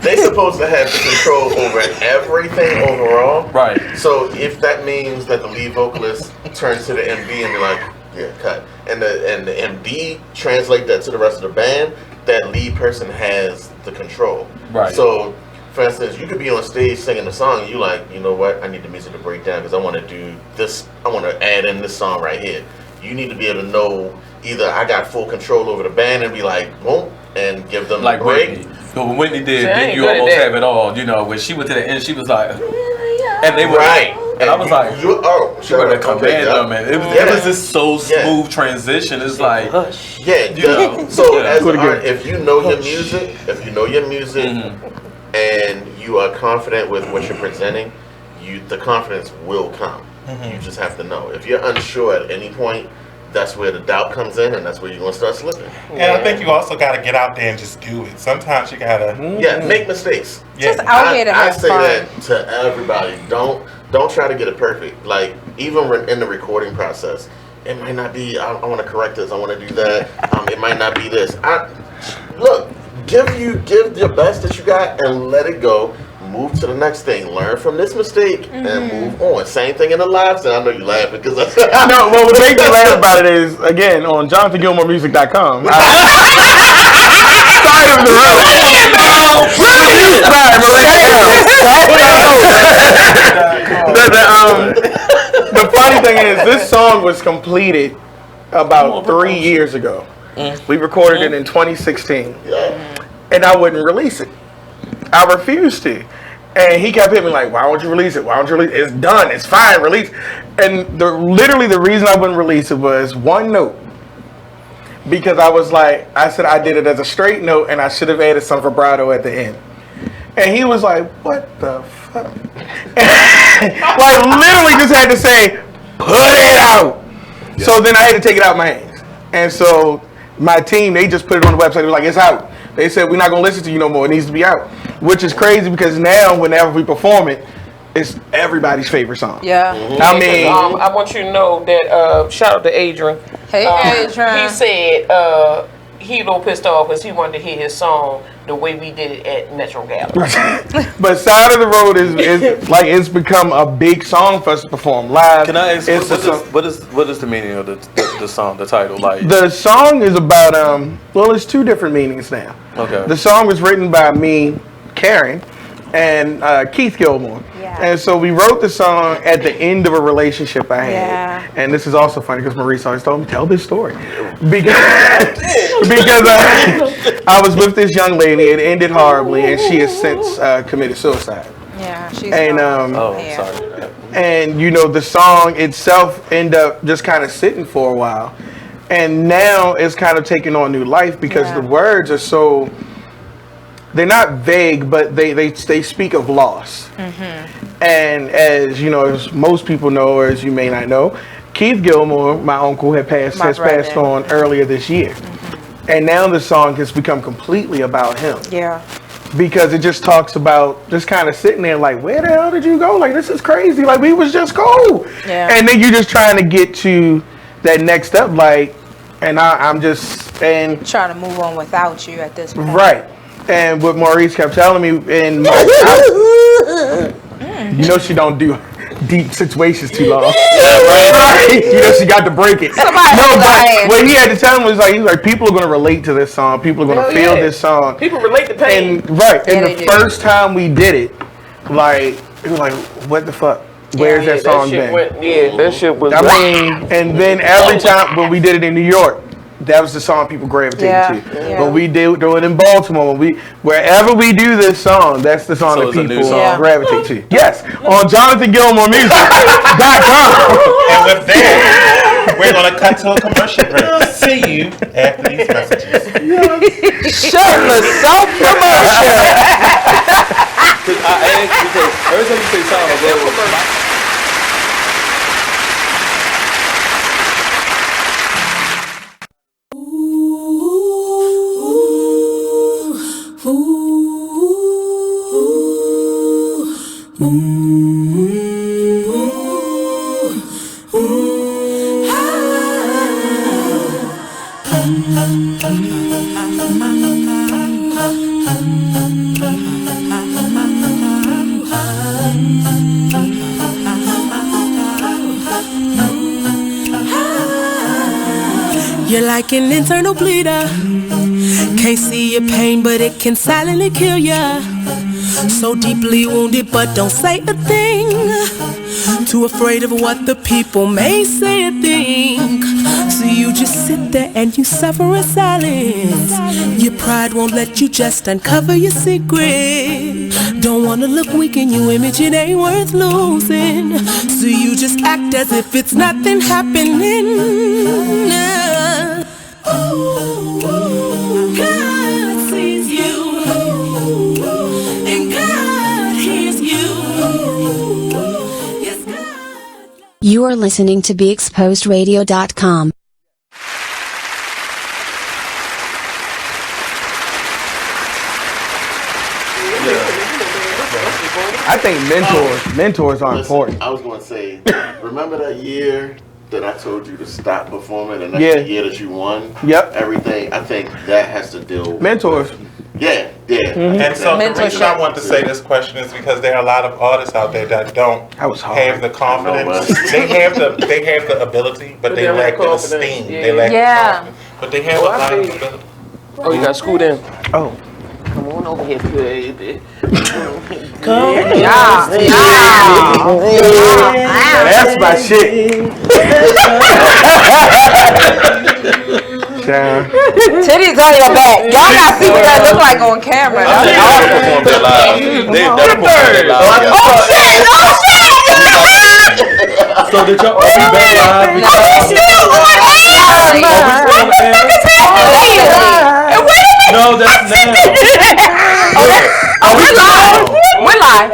They're supposed to have the control over everything overall. Right. So if that means that the lead vocalist turns to the MD and be like, "Yeah, cut," and the MD translate that to the rest of the band, that lead person has the control. Right. So, for instance, you could be on stage singing a song, and you like, you know what? I need the music to break down because I want to do this. I want to add in this song right here. You need to be able to know. Either I got full control over the band and be like, whoop, and give them like a break. Whitney. But when Whitney did, then you almost have it all. You know, when she went to the end, she was like, and they were right. And I was like, she better command them. And it was just so smooth transition. It's like, you know. So as an artist, if you know your music, and you are confident with what you're presenting, the confidence will come. You just have to know. If you're unsure at any point, that's where the doubt comes in, and that's where you're gonna start slipping. And I think you also gotta get out there and just do it. Sometimes you gotta make mistakes. Just out here to have I say fun. that to everybody. Don't try to get it perfect. Like even in the recording process, it might not be. I want to correct this. I want to do that. It might not be this. Look, give your best that you got and let it go. Move to the next thing. Learn from this mistake and move on. Same thing in the lives. And I know you laughing because that's no. Well, what makes me laugh about it is again on JonathanGilmoreMusic.com. Side of the road. The funny thing is, this song was completed about 3 years ago. We recorded it in 2016, and I wouldn't release it. I refused to. And he kept hitting me like, why won't you release it? Why won't you release it? It's done. It's fine. Release. And literally the reason I wouldn't release it was one note. Because I said I did it as a straight note and I should have added some vibrato at the end. And he was like, what the fuck? Like literally just had to say, put it out. Yeah. So then I had to take it out of my hands. And so my team, they just put it on the website. They were like, it's out. They said, we're not going to listen to you no more. It needs to be out. Which is crazy because now, whenever we perform it, it's everybody's favorite song. Yeah. I mean, I want you to know that, shout out to Adrian. Hey, Adrian. He said he a little pissed off because he wanted to hear his song the way we did it at Metro Gallery. But Side of the Road is like, it's become a big song for us to perform live. Can I ask, what is the meaning of the song, the title? Like the song is about, well, it's two different meanings now. Okay. The song was written by me, Karen, and Keith Gilmore. Yeah. And so we wrote the song at the end of a relationship I had. Yeah. And this is also funny because Maurice always told me, tell this story. Because I was with this young lady, it ended horribly, and she has since committed suicide. Yeah, she's sorry. And you know, the song itself ended up just kind of sitting for a while. And now it's kind of taking on new life because the words are so, they're not vague, but they speak of loss. And as you know, as most people know, or as you may not know, Keith Gilmore, my uncle, has passed on earlier this year. And now the song has become completely about him. Yeah. Because it just talks about just kind of sitting there like, where the hell did you go? Like, this is crazy. Like, we was just cool. Yeah. And then you're just trying to get to that next step, like, and I'm just and trying to move on without you at this point. Right. And what Maurice kept telling me, and you know she don't do deep situations too long. Right. You know she got to break it. But what he had to tell him was like, he was like, people are gonna relate to this song. People are gonna feel this song. People relate to pain. And the first time we did it, like it was like, what the fuck? Where's that song been? That shit was. I mean, and then every time when we did it in New York, that was the song people gravitated to. Yeah. When we do it in Baltimore, wherever we do this song, that's the song that people gravitate to. Yes, on Johnathan Gilmore Music.com. And with that, we're gonna cut to a commercial break. See you after these messages. Shameless self-promotion. Because every time you say song, I go with You're like an internal bleeder. Can't see your pain, but it can silently kill ya. So deeply wounded, but don't say a thing. Too afraid of what the people may say or think. So you just sit there and you suffer in silence. Your pride won't let you just uncover your secret. Don't wanna look weak in your image, it ain't worth losing. So you just act as if it's nothing happening. God sees you, and God hears you. Yes, God. You are listening to BeExposedRadio.com. I think mentors are important. I was going to say, remember that year that I told you to stop performing, and that's the year that you won? Yep. Everything, I think that has to deal with mentors. Yeah. And so the reason I want to say this question is because there are a lot of artists out there that don't have the confidence. They have the ability, but they lack the esteem. They lack the confidence. But they have a lot of ability. Oh, you got schooled in. Oh. Come on over here, baby. Come That's my shit. Titties on your back. Y'all not see what that look like on camera. So did y'all be back live? No, that's now. Oh, we're live. We're live.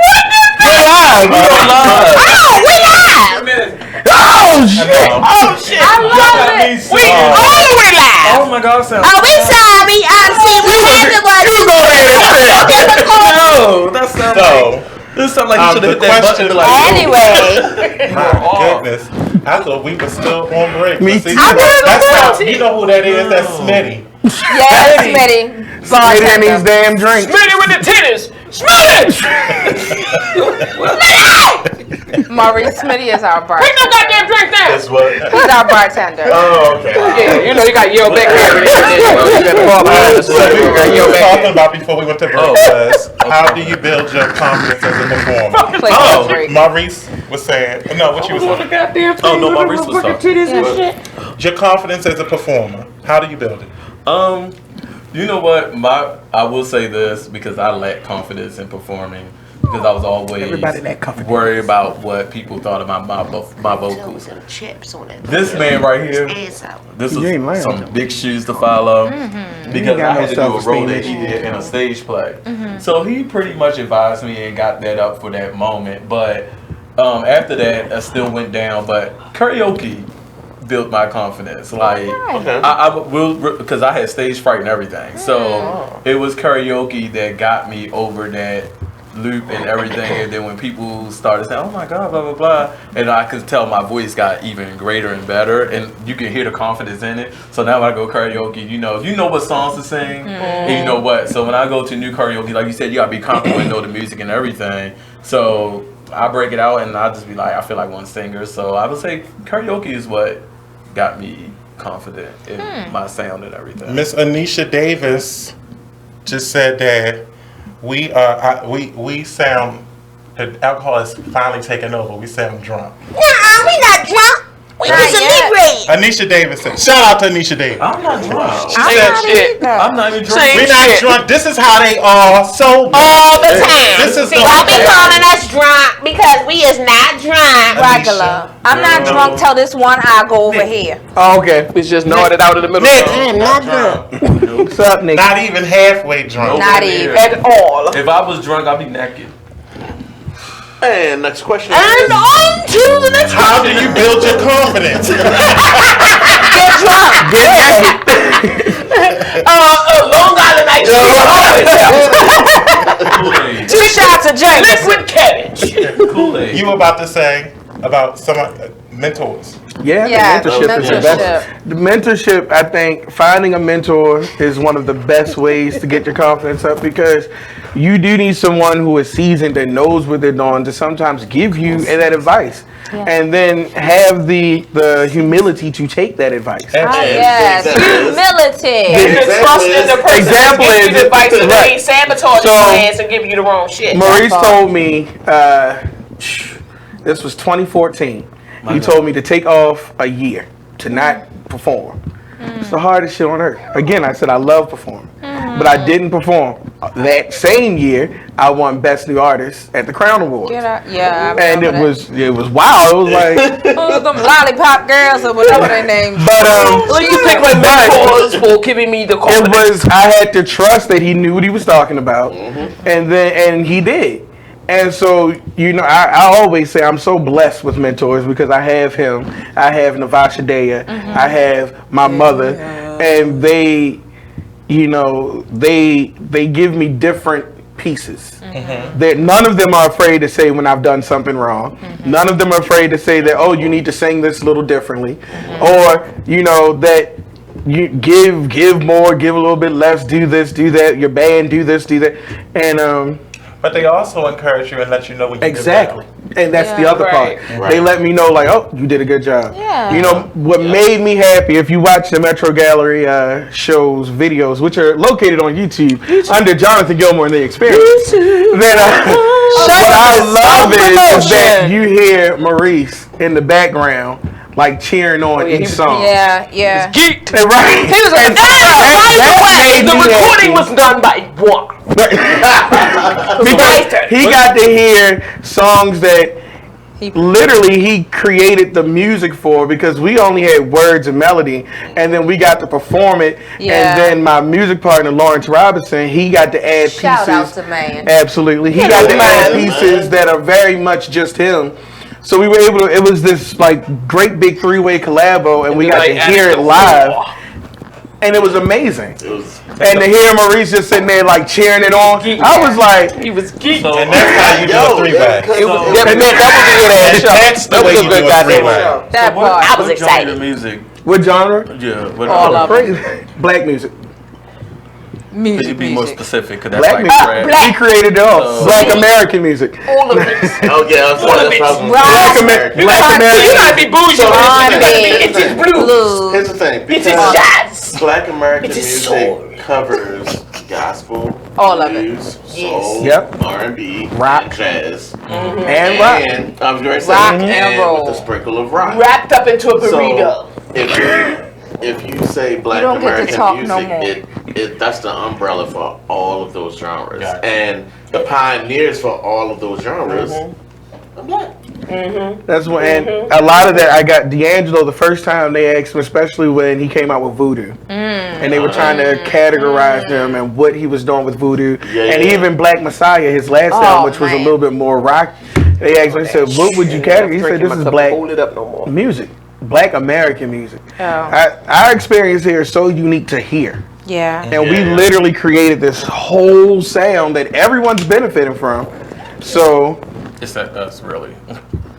We're live. Oh, we live. Oh shit! Oh shit! I love it. We live. Oh my God! Oh, we sorry. See what happened was you go ahead. No, that's not like. This sounds like you should have hit that button. Like, anyway. My goodness, I thought we were still on break. Me too. That's you know who that is? That's Smitty. Yeah, Smitty. Smitty and these damn drinks. Smitty with the titties. Smitty. Maurice Smitty is our bartender. Bring that goddamn drink down. That's what. He's our bartender. Oh, okay. Yeah, you know you got yelled back there. You got to fall behind us. So we were talking about before we went to break was how do you build your confidence as a performer? Maurice was saying, no, what you was saying? Oh no, Maurice was talking. Your confidence as a performer, how do you build it? You know what? I will say this because I lack confidence in performing because I was always worried about what people thought about my vocals. This man right here, this is some big shoes to follow because I had to do a role that he did in a stage play. So he pretty much advised me and got that up for that moment. But after that, I still went down. But karaoke built my confidence. Like, I will, because I had stage fright and everything. So it was karaoke that got me over that loop and everything. And then when people started saying, "Oh my God," blah blah blah, and I could tell my voice got even greater and better, and you can hear the confidence in it. So now when I go karaoke, if you know what songs to sing, and you know what. So when I go to new karaoke, like you said, you gotta be comfortable and know the music and everything. So I break it out and I just be like, I feel like one singer. So I would say karaoke is what got me confident in my sound and everything. Miss Anisha Davis just said that we sound, the alcohol is finally taking over. We sound drunk. Nuh-uh, we not drunk. We just inebriated. Anisha Davis said, shout out to Anisha Davis. I'm not drunk. I'm not even drunk. We're not drunk. This is how they are sober. All the time. This is See, don't be calling us drunk because we is not drunk. Regular. I'm not drunk till this one eye go over here. Oh, okay. We just gnawed it out of the middle. I am not drunk. What's up, Nick? Not even halfway drunk. Not even at all. If I was drunk, I'd be naked. And next question. And on to the next question. How do you build your confidence? Get drunk. Long Island Ice Cream. 2 shots of James. Liquid cabbage. Kool-Aid. You were about to say about some mentors. Yeah, the mentorship is the best. The mentorship, I think, finding a mentor is one of the best ways to get your confidence up, because you do need someone who is seasoned and knows what they're doing to sometimes give you that advice. Yeah. And then have the humility to take that advice. Yes, humility. And trust in the person Example that gives is you advice and right. they ain't sabotage your ass and give you the wrong shit. Maurice told me, this was 2014. He told me to take off a year to not perform. It's the hardest shit on earth. Again, I said I love performing, but I didn't perform. That same year, I won Best New Artist at the Crown Awards. Yeah, and it was wild. It was like them lollipop girls or whatever their names. But well, you pick my mentors for giving me the confidence. I had to trust that he knew what he was talking about, and he did. And so, I always say I'm so blessed with mentors because I have him, I have Navasha Daya, I have my mother, and they give me different pieces. That none of them are afraid to say when I've done something wrong. None of them are afraid to say that, oh, you need to sing this a little differently, or that you give more, give a little bit less, do this, do that. Your band, do this, do that, and But they also encourage you and let you know what you did well. And that's the other part. Right. They let me know, like, oh, you did a good job. Yeah. What made me happy, if you watch the Metro Gallery shows, videos, which are located on YouTube under Johnathan Gilmore and the Experience, then what I love is that you hear Maurice in the background, like cheering on each song. Yeah. It's geeked. Right. He was like, the recording was done by what? Because he got to hear songs that literally he created the music for, because we only had words and melody, and then we got to perform it. And then my music partner Lawrence Robinson, he got to add pieces. Shout out to man. Absolutely, he got to add pieces that are very much just him. So we were able to. It was this like great big 3-way collabo, and we got to hear it live. And it was amazing. And to hear Maurice just sitting there like cheering it on, I was like, he was geeked. And that's how you do a 3-way. That's the way you do a 3-way. That part. I was excited. Music. What genre? Yeah. What All of Black music. Could you be more specific? Cause that's Black like music. He created it all. Black American music. All of it. Oh yeah, All of it. Black American. You gotta be bougie. It's just blues. Here's the thing. It's just jazz. Black American It's music covers gospel, all of blues, soul, R&B, rock, jazz, and rock. And I was going to say, rock and roll, with a sprinkle of rock, wrapped up into a burrito. So if you say Black you don't American get to talk music, no more. that's the umbrella for all of those genres, and the pioneers for all of those genres. I'm Black. That's when, and a lot of that I got D'Angelo the first time they asked him, especially when he came out with Voodoo, and they were trying to categorize him and what he was doing with Voodoo, and even Black Messiah, his last album, which was a little bit more rock. They asked him, he said, "What would you categorize?" He said, "This is black music." Black American music. Oh. Our experience here is so unique to here. Yeah. And we literally created this whole sound that everyone's benefiting from. So it's that us really.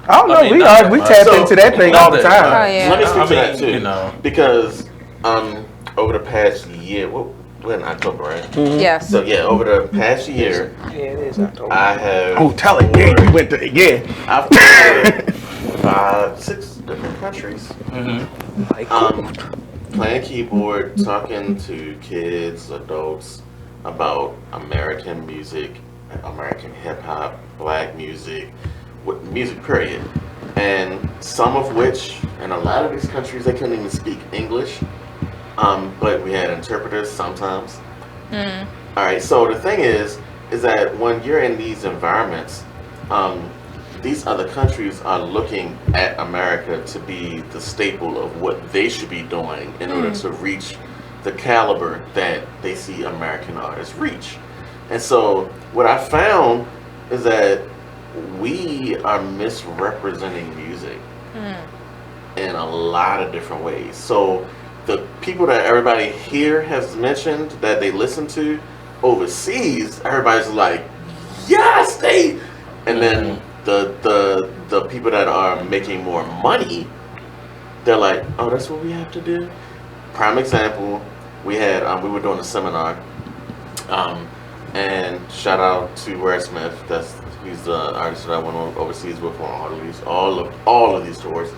I don't know. We tap into that thing all the time. Oh, yeah. Let me speak to that too. You know, because over the past year, we're in October, right? Mm-hmm. Yes. So yeah, over the past year, yeah, it is October. I have. Oh, tell it. Yeah, you went to I've toured 5, 6 different countries. Playing keyboard, talking to kids, adults about American music, American hip hop, black music, music period, and some of which, in a lot of these countries, they couldn't even speak English. But we had interpreters sometimes. All right. So the thing is that when you're in these environments, these other countries are looking at America to be the staple of what they should be doing in order to reach the caliber that they see American artists reach. And so what I found is that we are misrepresenting music in a lot of different ways. So the people that everybody here has mentioned that they listen to overseas, everybody's like, yes, they. And then the people that are making more money, they're like, oh, that's what we have to do. Prime example, we were doing a seminar, and shout out to Ware Smith. He's the artist that I went overseas with on all of these tours.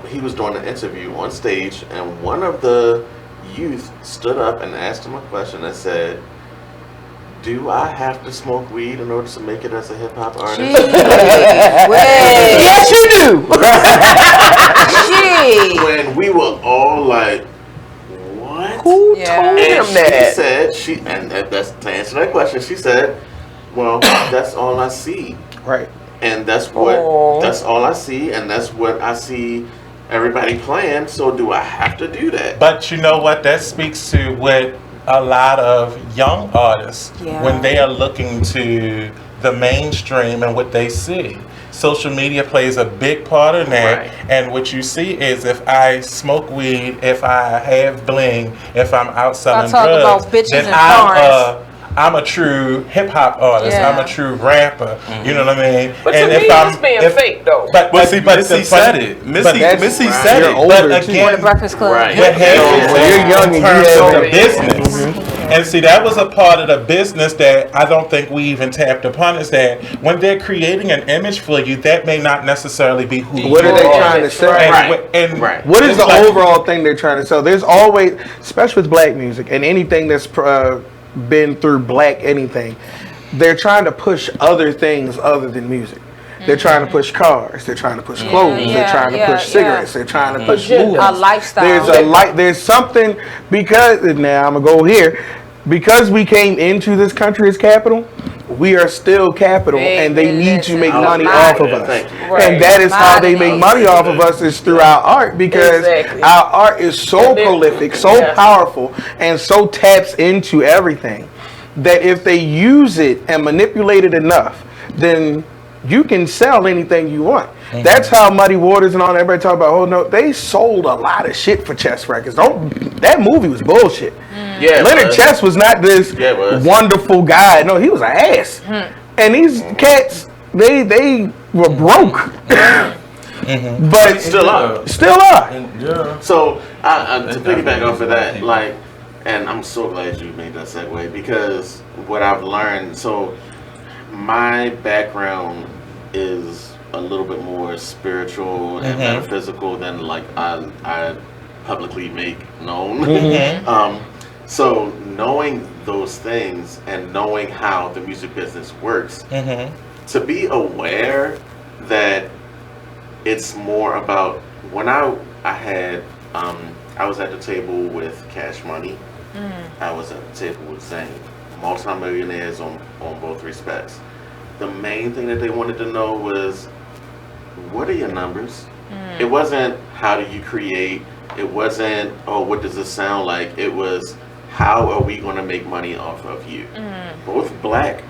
He was doing an interview on stage, and one of the youth stood up and asked him a question that said, do I have to smoke weed in order to make it as a hip hop artist? Yes, you do. When we were all like, what? Who told him that? She said, and that's to answer that question, she said, well, that's all I see. Right. And that's all I see, and that's what I see everybody playing, so do I have to do that? But you know what? That speaks to what a lot of young artists, when they are looking to the mainstream and what they see. Social media plays a big part in that, and what you see is if I smoke weed, if I have bling, if I'm out selling drugs, then I'm a true hip hop artist. I'm a true rapper. You know what I mean? But to me, that's being fake, though. But Missy said it. Missy said it. But again, Breakfast Club. What happens when you're young and you have the business? And see, that was a part of the business that I don't think we even tapped upon, is that when they're creating an image for you, that may not necessarily be who you are. What are they trying to say? What is the overall thing they're trying to sell? There's always, especially with black music and anything that's been through black anything, they're trying to push other things other than music. They're trying to push cars. They're trying to push clothes. They're trying to push cigarettes. They're trying to push movies. A lifestyle. There's something, because now I'm gonna go here, because we came into this country as capital, we are still capital, and they need to make money off of us. And that is how they make money off of us, is through our art, because our art is so prolific, so powerful, and so taps into everything, that if they use it and manipulate it enough, then you can sell anything you want. That's how Muddy Waters and all that, everybody talk about, oh no, they sold a lot of shit for Chess Records. That movie was bullshit. Leonard Chess was not this wonderful guy. No, he was an ass. And these cats, they were broke. But still are. So to piggyback off of that, and I'm so glad you made that segue, because what I've learned, so my background is a little bit more spiritual and metaphysical than I publicly make known. So knowing those things and knowing how the music business works, to be aware that it's more about, when I was at the table with Cash Money, I was at the table with Zane, multi-millionaires on both respects. The main thing that they wanted to know was, what are your numbers? It wasn't, how do you create? It wasn't, oh, what does this sound like? It was, how are we going to make money off of you? Both black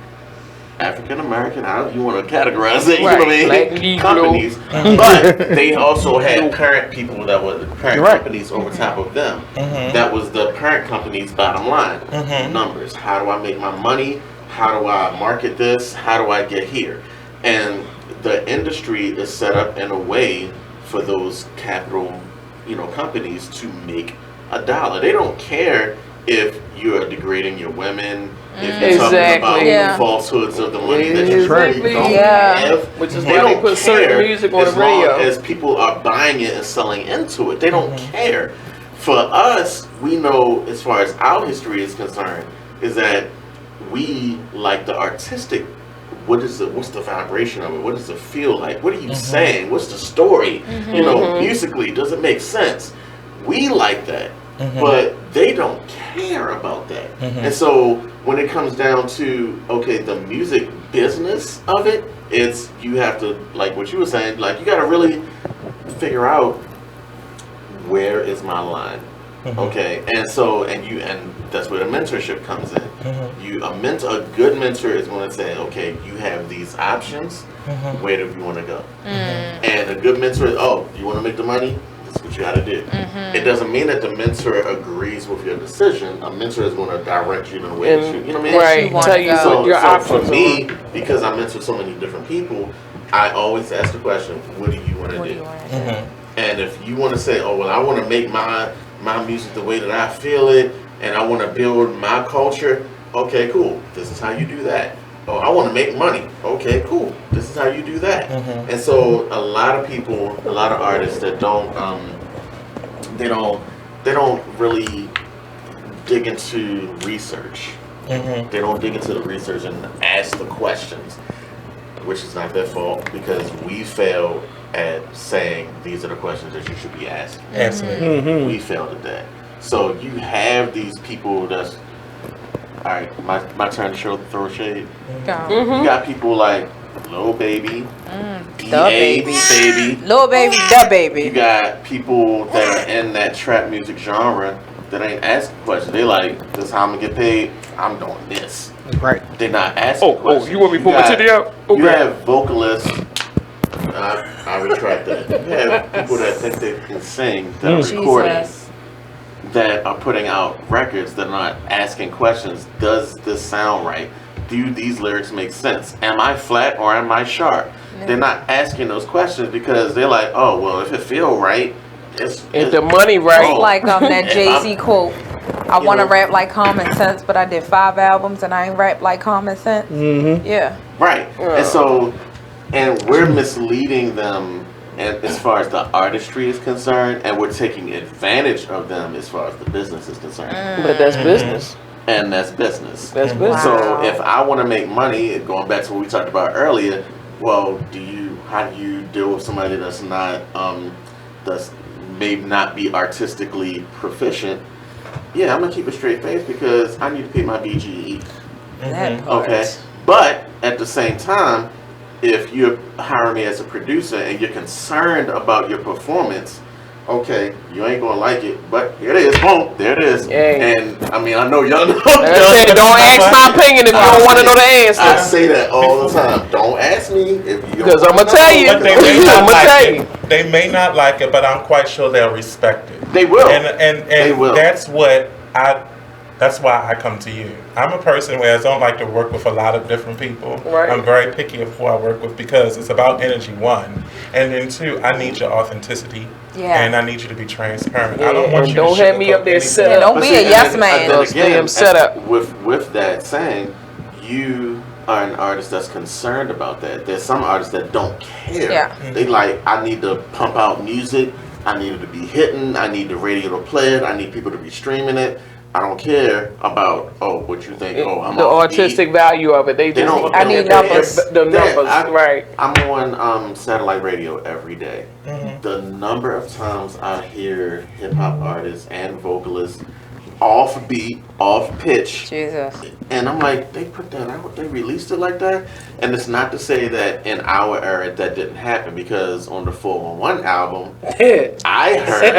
African American, however you want to categorize it, you Right. know what I mean? Companies, but they also had parent people that were parent companies over top of them. That was the parent company's bottom line. Numbers. How do I make my money? How do I market this? How do I get here? And the industry is set up in a way for those capital, companies to make a dollar. They don't care if you are degrading your women, if you're talking about the falsehoods of the money that you really don't have. Which is why they put certain music on the radio. As long as people are buying it and selling into it, they don't care. For us, we know, as far as our history is concerned, is that we like the artistic. What's the vibration of it? What does it feel like? What are you saying? What's the story? Musically, does it make sense? We like that. But they don't care about that. And so when it comes down to, the music business of it, it's, you have to, like what you were saying, like you got to really figure out, where is my line? Okay, and so, and that's where the mentorship comes in. A good mentor is going to say, okay, you have these options, where do you want to go? And a good mentor is, you want to make the money? That's what you got to do. It doesn't mean that the mentor agrees with your decision. A mentor is going to direct you in a way that you know what I mean? Right, tell you what your options for me, because I mentor so many different people, I always ask the question, what do you want to do? And if you want to say, I want to make my music the way that I feel it, and I want to build my culture, okay, cool. This is how you do that. I want to make money. Okay, cool. This is how you do that. And so a lot of people, a lot of artists that don't really dig into research. They don't dig into the research and ask the questions, which is not their fault, because we failed at saying these are the questions that you should be asking. Absolutely. We failed at that. So you have these people that's, all right, my turn to throw shade. You got people like Lil Baby, Baby, Lil Baby, Da Baby. You got people that are in that trap music genre that ain't asking questions. They like, this is how I'm gonna get paid. I'm doing this. Right. They're not asking questions. You want me to put my titty out? You have vocalists. I retract that. You have people that think they can sing, that are recording, that are putting out records that are not asking questions. Does this sound right? Do these lyrics make sense? Am I flat or am I sharp? They're not asking those questions because they're like, if it feel right, it's the money right. It's like that Jay-Z quote. I want to rap like Common Sense, but I did 5 albums and I ain't rap like Common Sense. Yeah. Right. And so, and we're misleading them as far as the artistry is concerned, and we're taking advantage of them as far as the business is concerned. But that's business. And that's business. That's business. So if I want to make money, going back to what we talked about earlier, how do you deal with somebody that's not, that's may not be artistically proficient? Yeah, I'm gonna keep a straight face because I need to pay my BGE. Okay, but at the same time, if you're hiring me as a producer and you're concerned about your performance, okay, you ain't gonna like it, but here it is, boom, there it is. And I mean, I know y'all know. Don't ask my opinion if you don't want to know the answer. I say that all the time. Don't ask me if you. Because I'm gonna tell you. But they may not like it. They may not like it, but I'm quite sure they'll respect it. They will. And they will. That's why I come to you. I'm a person where I don't like to work with a lot of different people. Right. I'm very picky of who I work with because it's about energy, 1. And then 2, I need your authenticity. Yeah. And I need you to be transparent. Yeah, I don't want you don't to have me up there set Yeah, up. don't be a yes man. Again, set up. With that saying, you are an artist that's concerned about that. There's some artists that don't care. Yeah. They like, I need to pump out music. I need it to be hitting. I need the radio to play it. I need people to be streaming it. I don't care about what you think. I'm the artistic value of it. They just I need numbers. The numbers, right? I'm on satellite radio every day. The number of times I hear hip hop artists and vocalists off beat, off pitch. Jesus. And I'm like, they put that out, they released it like that? And it's not to say that in our era that didn't happen, because on the 411 album, I heard,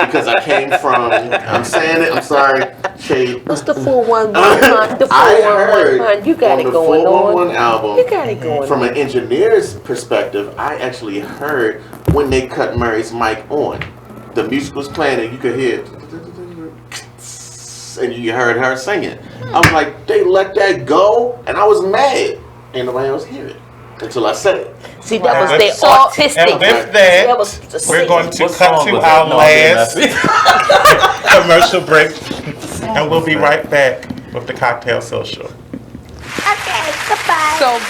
because I came from, I'm saying it, I'm sorry, Shade. What's the 411? The 411. You got it going on. On the 411 album, you got it going from on. an engineer's perspective, I actually heard when they cut Murray's mic on. The music was playing and you could hear, and you heard her singing. I'm like, they let that go, and I was mad. Ain't nobody else hear it until I said it. See, that was their autistic. And with that, we're going to cut to our last commercial break, and we'll be right back with the Cocktail Social. Okay, goodbye. So.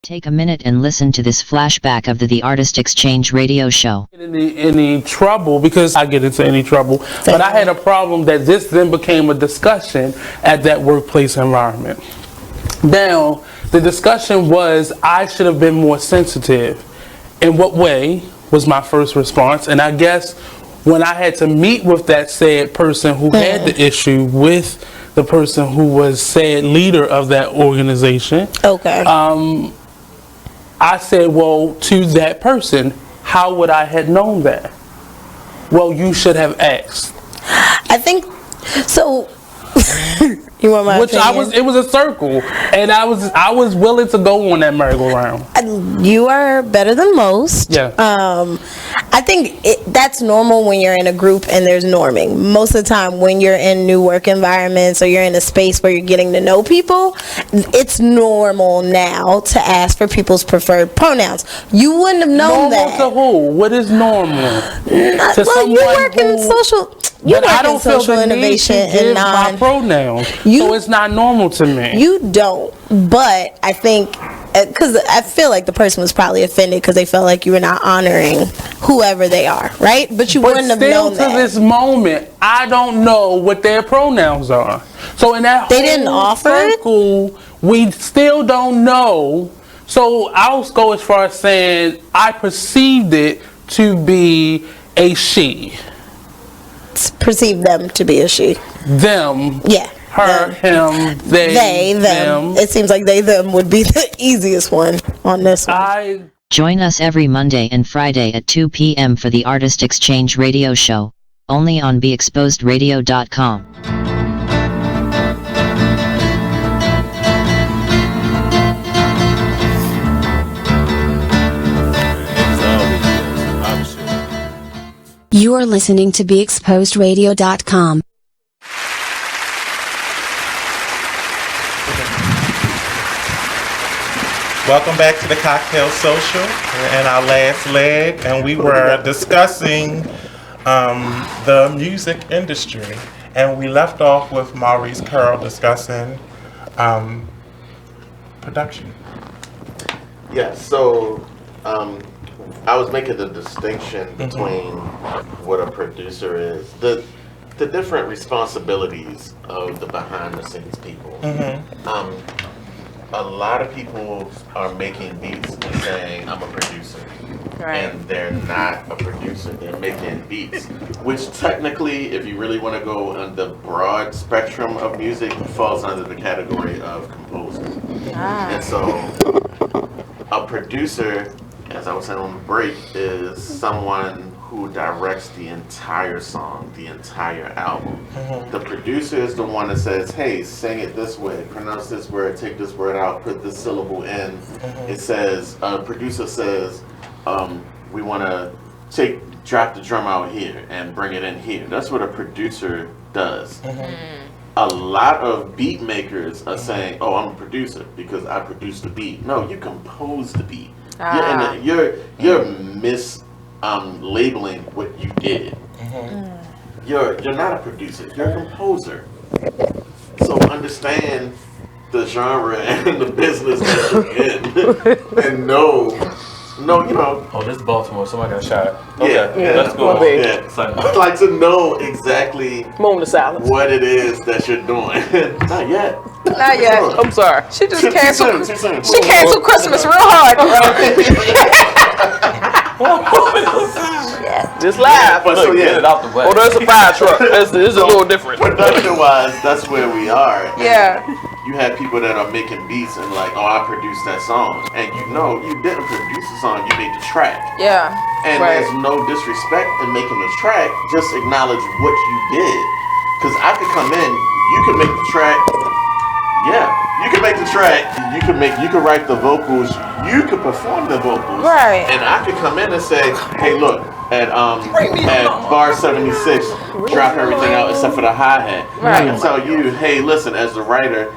Take a minute and listen to this flashback of the Artist Exchange radio show. Any trouble, because I get into any trouble, but I had a problem that this then became a discussion at that workplace environment. Now, the discussion was I should have been more sensitive. In what way was my first response? And I guess when I had to meet with that said person who had the issue with the person who was said leader of that organization. Okay. I said, well, to that person, how would I have known that? Well, you should have asked. I think so. You want my opinion? It was a circle, and I was willing to go on that merry-go-round. You are better than most. Yeah. I think that's normal when you're in a group and there's norming. Most of the time when you're in new work environments or you're in a space where you're getting to know people, it's normal now to ask for people's preferred pronouns. You wouldn't have known that. Normal to who? What is normal? Well, you work in social. You work in social innovation and my pronouns, so it's not normal to me. You don't, but I think because I feel like the person was probably offended because they felt like you were not honoring whoever they are, right? But you wouldn't have known that. Still to this moment, I don't know what their pronouns are. So in that they didn't offer circle, we still don't know. So I'll go as far as saying I perceived it to be a she. Perceive them to be a she. Them. Yeah. Her, him, they, them. It seems like they, them would be the easiest one on this one. Join us every Monday and Friday at 2 p.m. for the Artist Exchange radio show, only on BeExposedRadio.com. You are listening to BeExposedRadio.com. Welcome back to the Cocktail Social. We're in our last leg, and we were discussing the music industry. And we left off with Maurice Carroll discussing production. Yeah, so I was making the distinction between what a producer is, the different responsibilities of the behind-the-scenes people. A lot of people are making beats and saying, I'm a producer. Right. And they're not a producer, they're making beats. Which technically, if you really want to go on the broad spectrum of music, falls under the category of composer. And so, a producer, as I was saying on the break, is someone who directs the entire song, the entire album. The producer is the one that says, hey, sing it this way, pronounce this word, take this word out, put this syllable in. It says, producer says, we want to drop the drum out here and bring it in here. That's what a producer does. A lot of beat makers are saying, oh, I'm a producer because I produced the beat. No, you composed the beat. You're labeling what you did. You're not a producer, you're a composer. So understand the genre and the business that you're in and know know, you know. Oh, this is Baltimore. Somebody got shot. Okay, Yeah, let's go. Yeah. I'd like to know exactly moment of silence. What it is that you're doing. Not yet. Not yet. I'm sorry. She just canceled. Too soon. She canceled Christmas real hard. Just laugh. But so yeah, get it out the way. Oh, there's a fire truck. This is a little different. Production-wise, that's where we are. Yeah. You have people that are making beats and like, oh, I produced that song, and you know you didn't produce the song, you made the track. Yeah. And there's no disrespect in making the track. Just acknowledge what you did. Because I could come in, you could make the track. Yeah, you can make the track. You could write the vocals. You could perform the vocals. Right. And I could come in and say, hey, look, at bar 76, drop everything out except for the hi-hat. Right. I can tell you, hey, listen, as the writer,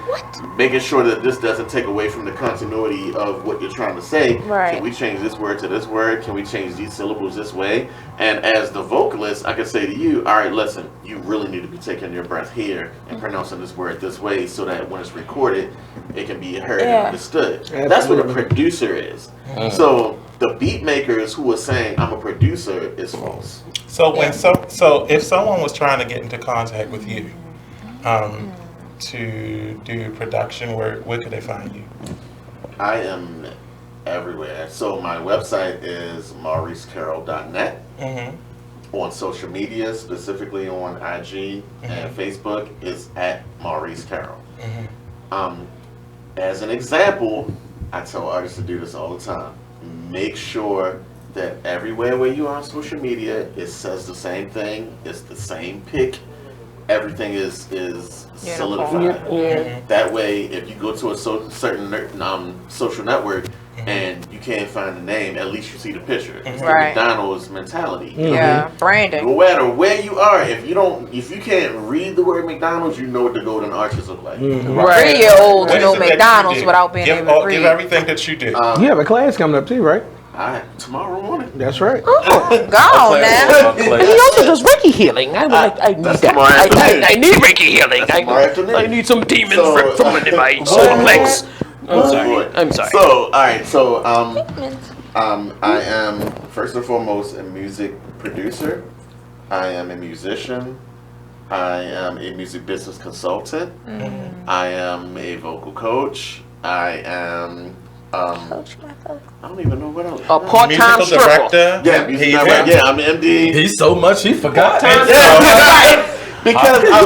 making sure that this doesn't take away from the continuity of what you're trying to say. Right. Can we change this word to this word? Can we change these syllables this way? And as the vocalist, I can say to you, all right, listen, you really need to be taking your breath here and pronouncing this word this way so that when it's recorded, it can be heard and understood. Absolutely. That's what a producer is. So the beat makers who are saying I'm a producer is false. So when so if someone was trying to get into contact with you to do production, where could they find you? I am everywhere. So my website is mauricecarroll.net. On social media, specifically on IG and Facebook, is at Maurice Carroll. As an example, I tell artists to do this all the time. Make sure that everywhere where you are on social media, it says the same thing. It's the same pic. Everything is solidified. That way, if you go to a certain social network and you can't find the name, at least you see the picture. It's the McDonald's mentality. Branding. No matter where you are, if you can't read the word McDonald's, you know what the golden arches look like. 3-year-olds know McDonald's without being able to read. Give everything that you do. You have a class coming up too, right? Tomorrow morning. That's right. Go on now. And he also does Reiki healing. I need that. I need Reiki healing. I need some demons from my solar plex. I'm sorry. So, all right. So, I am first and foremost a music producer. I am a musician. I am a music business consultant. I am a vocal coach. I am. I don't even know what else. A part-time director. Yeah, I'm an MD. He's so much he forgot. Because I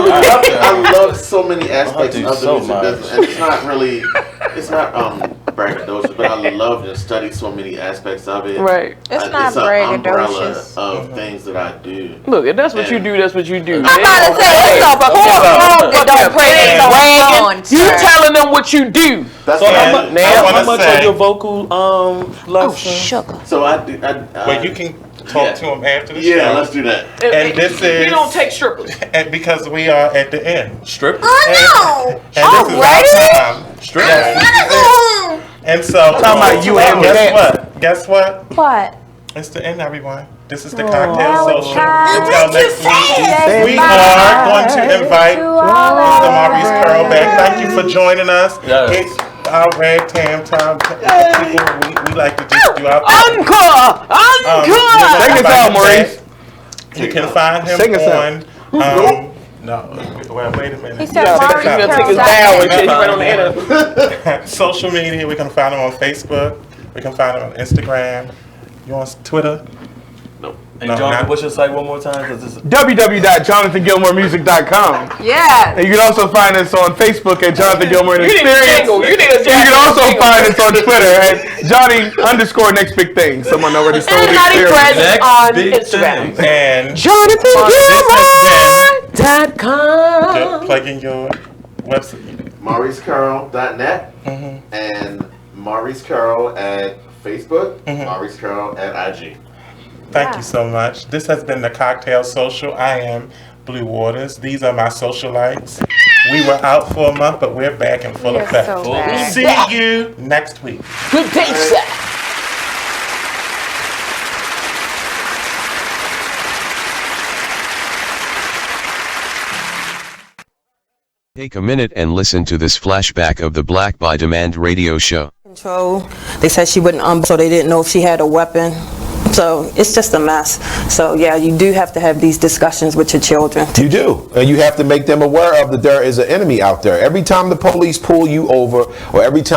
love so many aspects of the music business, and it's not braggadocious, but I love and study so many aspects of it. Right. It's not an umbrella braggadocious. of things that I do. Look, if that's what you do, that's what you do. I'm about to say, it's a poor that don't brag. You telling them what you do. That's so how much of your vocal sugar. So I do. Well, you can talk to him after the show. Yeah, let's do that. And this is we don't take strippers, and because we are at the end. Strippers. Oh no! And this is our time. Strippers. And so talking about you and guess what? What? It's the end, everyone. This is the Cocktail Social. Until next week, we are going to invite Mr. Maurice Carroll back. Thank you for joining us. It's our ragtime time. We like to just do our encore. Sing us out, Maurice. You can find him on. No, well, wait a minute. He said Maurice Carroll. Take his bow and shit. He's right on the internet. Social media, we can find him on Facebook. We can find him on Instagram. You on Twitter? No. And Jonathan, what's your site one more time? www.JonathanGilmoreMusic.com. Yeah. And you can also find us on Facebook at Johnathan Gilmore and Experience. You can also find us on Twitter at Johnny_next big thing. Someone already stole the experience. On Instagram. And JonathanGilmore.com. Plugging your website. MauriceCarroll.net and Maurice Carroll at Facebook, Maurice Carroll at IG. Thank you so much. This has been the Cocktail Social. I am Blue Waters. These are my socialites. We were out for a month, but we're back in full effect. So we'll see you next week. Good day, sir. Take a minute and listen to this flashback of the Black by Demand radio show. Control. They said she wouldn't, so they didn't know if she had a weapon. So it's just a mess. So yeah, you do have to have these discussions with your children. You do. And you have to make them aware of that there is an enemy out there. Every time the police pull you over, or every time